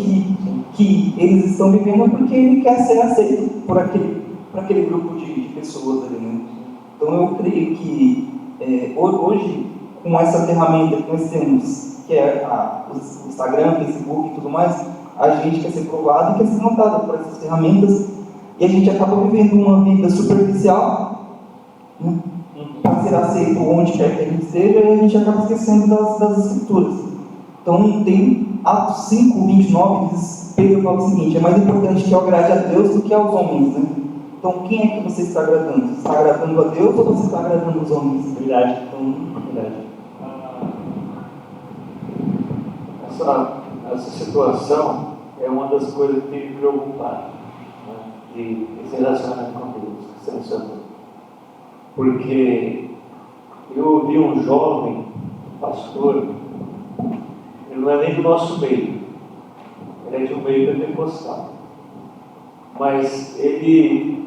que eles estão vivendo porque ele quer ser aceito por aquele grupo de pessoas ali, né? Então eu creio que hoje, com essa ferramenta que nós temos, que é o Instagram, Facebook e tudo mais, a gente quer ser provado e quer ser notado por essas ferramentas, e a gente acaba vivendo uma vida superficial, né, para ser aceito onde quer que a gente esteja, e a gente acaba esquecendo das Escrituras. Então, tem Atos 5, 29, diz, Pedro fala o seguinte: é mais importante que eu agrade a Deus do que aos homens, né? Então, quem é que você está agradando? Você está agradando a Deus ou você está agradando os homens? Verdade. Então, verdade. Essa situação é uma das coisas que tem me preocupado, né? De esse relacionamento com Deus, que você mencionou. Porque eu ouvi um jovem pastor, ele não é nem do nosso meio, ele é de um meio pentecostal, mas ele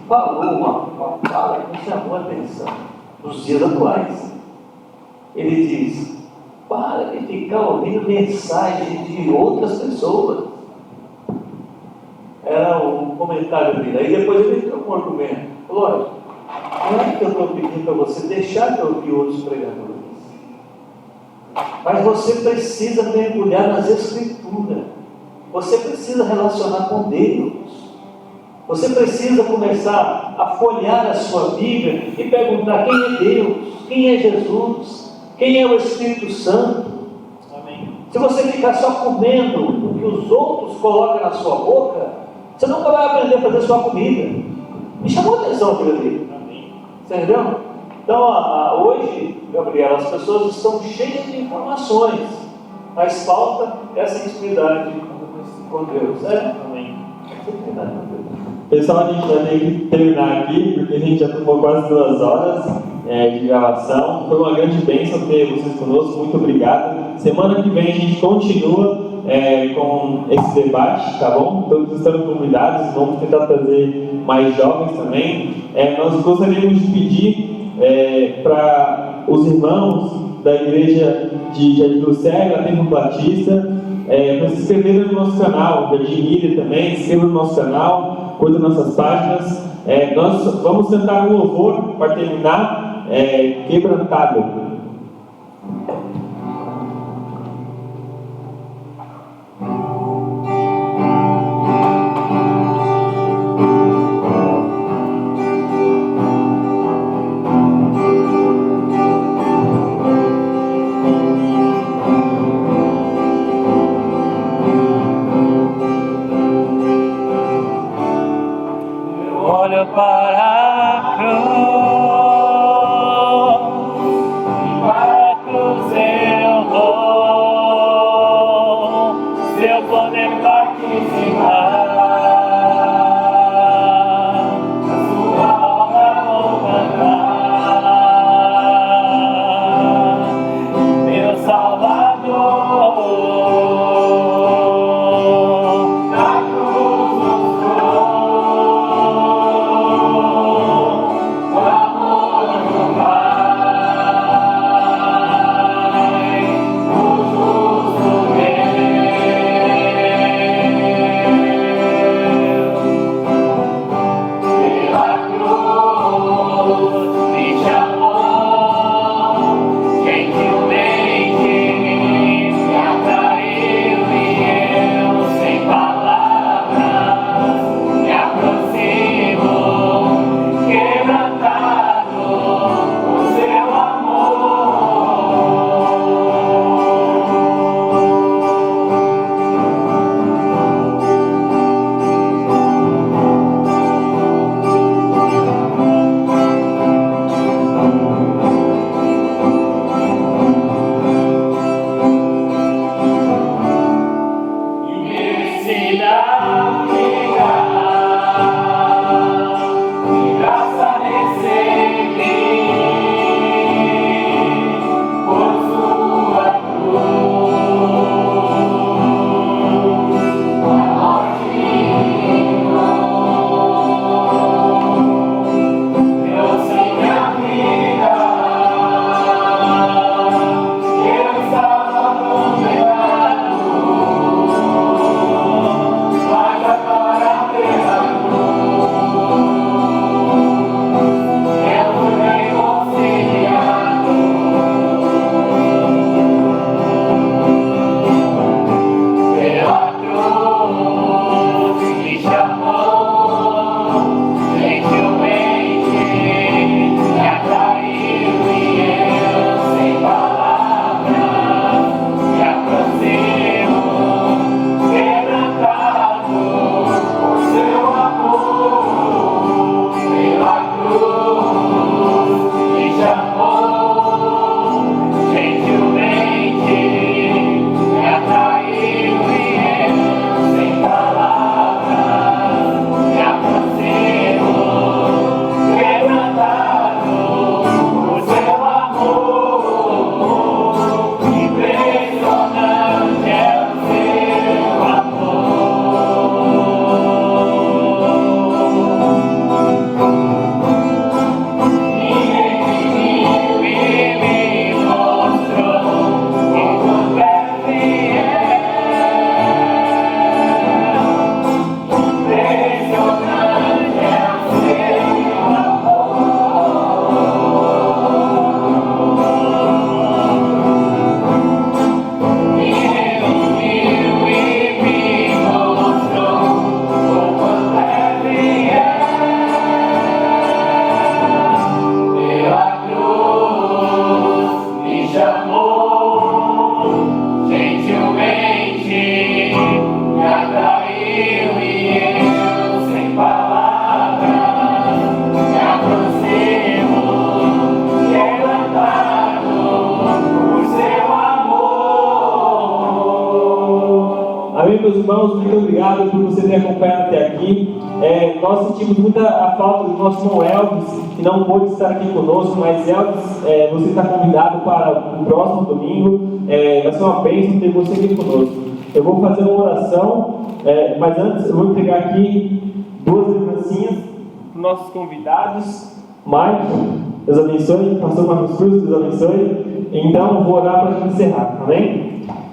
falou uma fala que me chamou a atenção nos dias atuais. Ele diz: para de ficar ouvindo mensagem de outras pessoas. Era um comentário dele. Aí depois ele entrou com um argumento. Falou: olha, não é que eu estou pedindo para você deixar de ouvir outros pregadores, mas você precisa mergulhar nas Escrituras. Você precisa relacionar com Deus. Você precisa começar a folhear a sua Bíblia e perguntar: quem é Deus? Quem é Jesus? Quem é o Espírito Santo? Amém. Se você ficar só comendo o que os outros colocam na sua boca, você nunca vai aprender a fazer sua comida. Me chamou a atenção aquilo ali. Amém. Você entendeu? Então, hoje, Gabriel, as pessoas estão cheias de informações, mas falta essa intimidade com Deus. Amém. Essa intimidade com Deus. Pessoal, a gente vai ter que terminar aqui, porque a gente já tomou quase 2 horas de gravação. Foi uma grande bênção ter vocês conosco, muito obrigado. Semana que vem a gente continua com esse debate, tá bom? Todos estão convidados, vamos tentar trazer mais jovens também. Nós gostaríamos de pedir para os irmãos da igreja de Jardim do Cego, Templo Batista, para se inscreverem no nosso canal, Jardim Miriam também, se inscrevam no nosso canal, curtam nossas páginas. Nós vamos cantar um louvor para terminar, Quebrantado. Olho para a cruz, para a cruz eu vou, se eu poder participar, a sua obra vou cantar, meu Salvador. Amém, meus irmãos? Muito obrigado por você ter acompanhado até aqui. Nós sentimos muita a falta do nosso irmão Elvis, que não pôde estar aqui conosco, mas Elvis, você está convidado para o próximo domingo. Vai ser uma bênção ter você aqui conosco. Eu vou fazer uma oração, mas antes eu vou entregar aqui 2 lembrancinhas para os nossos convidados. Mike, Deus abençoe. Pastor Marcos Cruz, Deus abençoe. Então, vou orar para a gente encerrar, amém?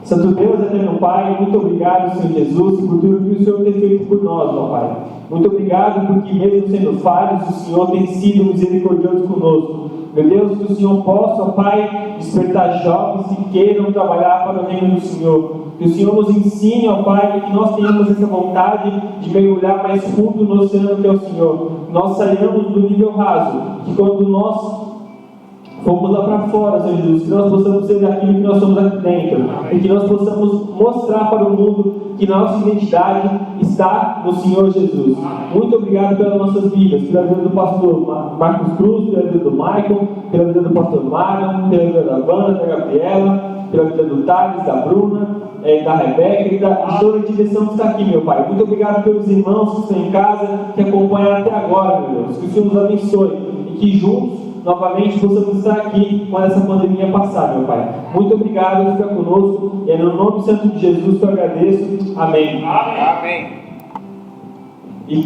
Santo Deus, eterno Pai, muito obrigado, Senhor Jesus, por tudo que o Senhor tem feito por nós, meu Pai. Muito obrigado porque, mesmo sendo falhos, o Senhor tem sido misericordioso conosco. Meu Deus, que o Senhor possa, ó Pai, despertar jovens que queiram trabalhar para o reino do Senhor. Que o Senhor nos ensine, ó Pai, que nós tenhamos essa vontade de mergulhar mais fundo no oceano que é o Senhor. Nós saímos do nível raso, que quando nós fomos lá para fora, Senhor Jesus, que nós possamos ser aquilo que nós somos aqui dentro, e que nós possamos mostrar para o mundo que nossa identidade está no Senhor Jesus. Muito obrigado pelas nossas vidas, pela vida do pastor Marcos Cruz, pela vida do Michael, pela vida do pastor Mário, pela vida da Wanda, da Gabriela, pela vida do Thales, da Bruna, da Rebeca e de toda a direção que está aqui, meu Pai. Muito obrigado pelos irmãos que estão em casa, que acompanharam até agora, meu Deus. Que o Senhor nos abençoe e que juntos novamente possamos estar aqui quando essa pandemia passar, meu Pai. Muito obrigado, fica conosco. E é no nome santo de Jesus que eu agradeço. Amém. Amém. E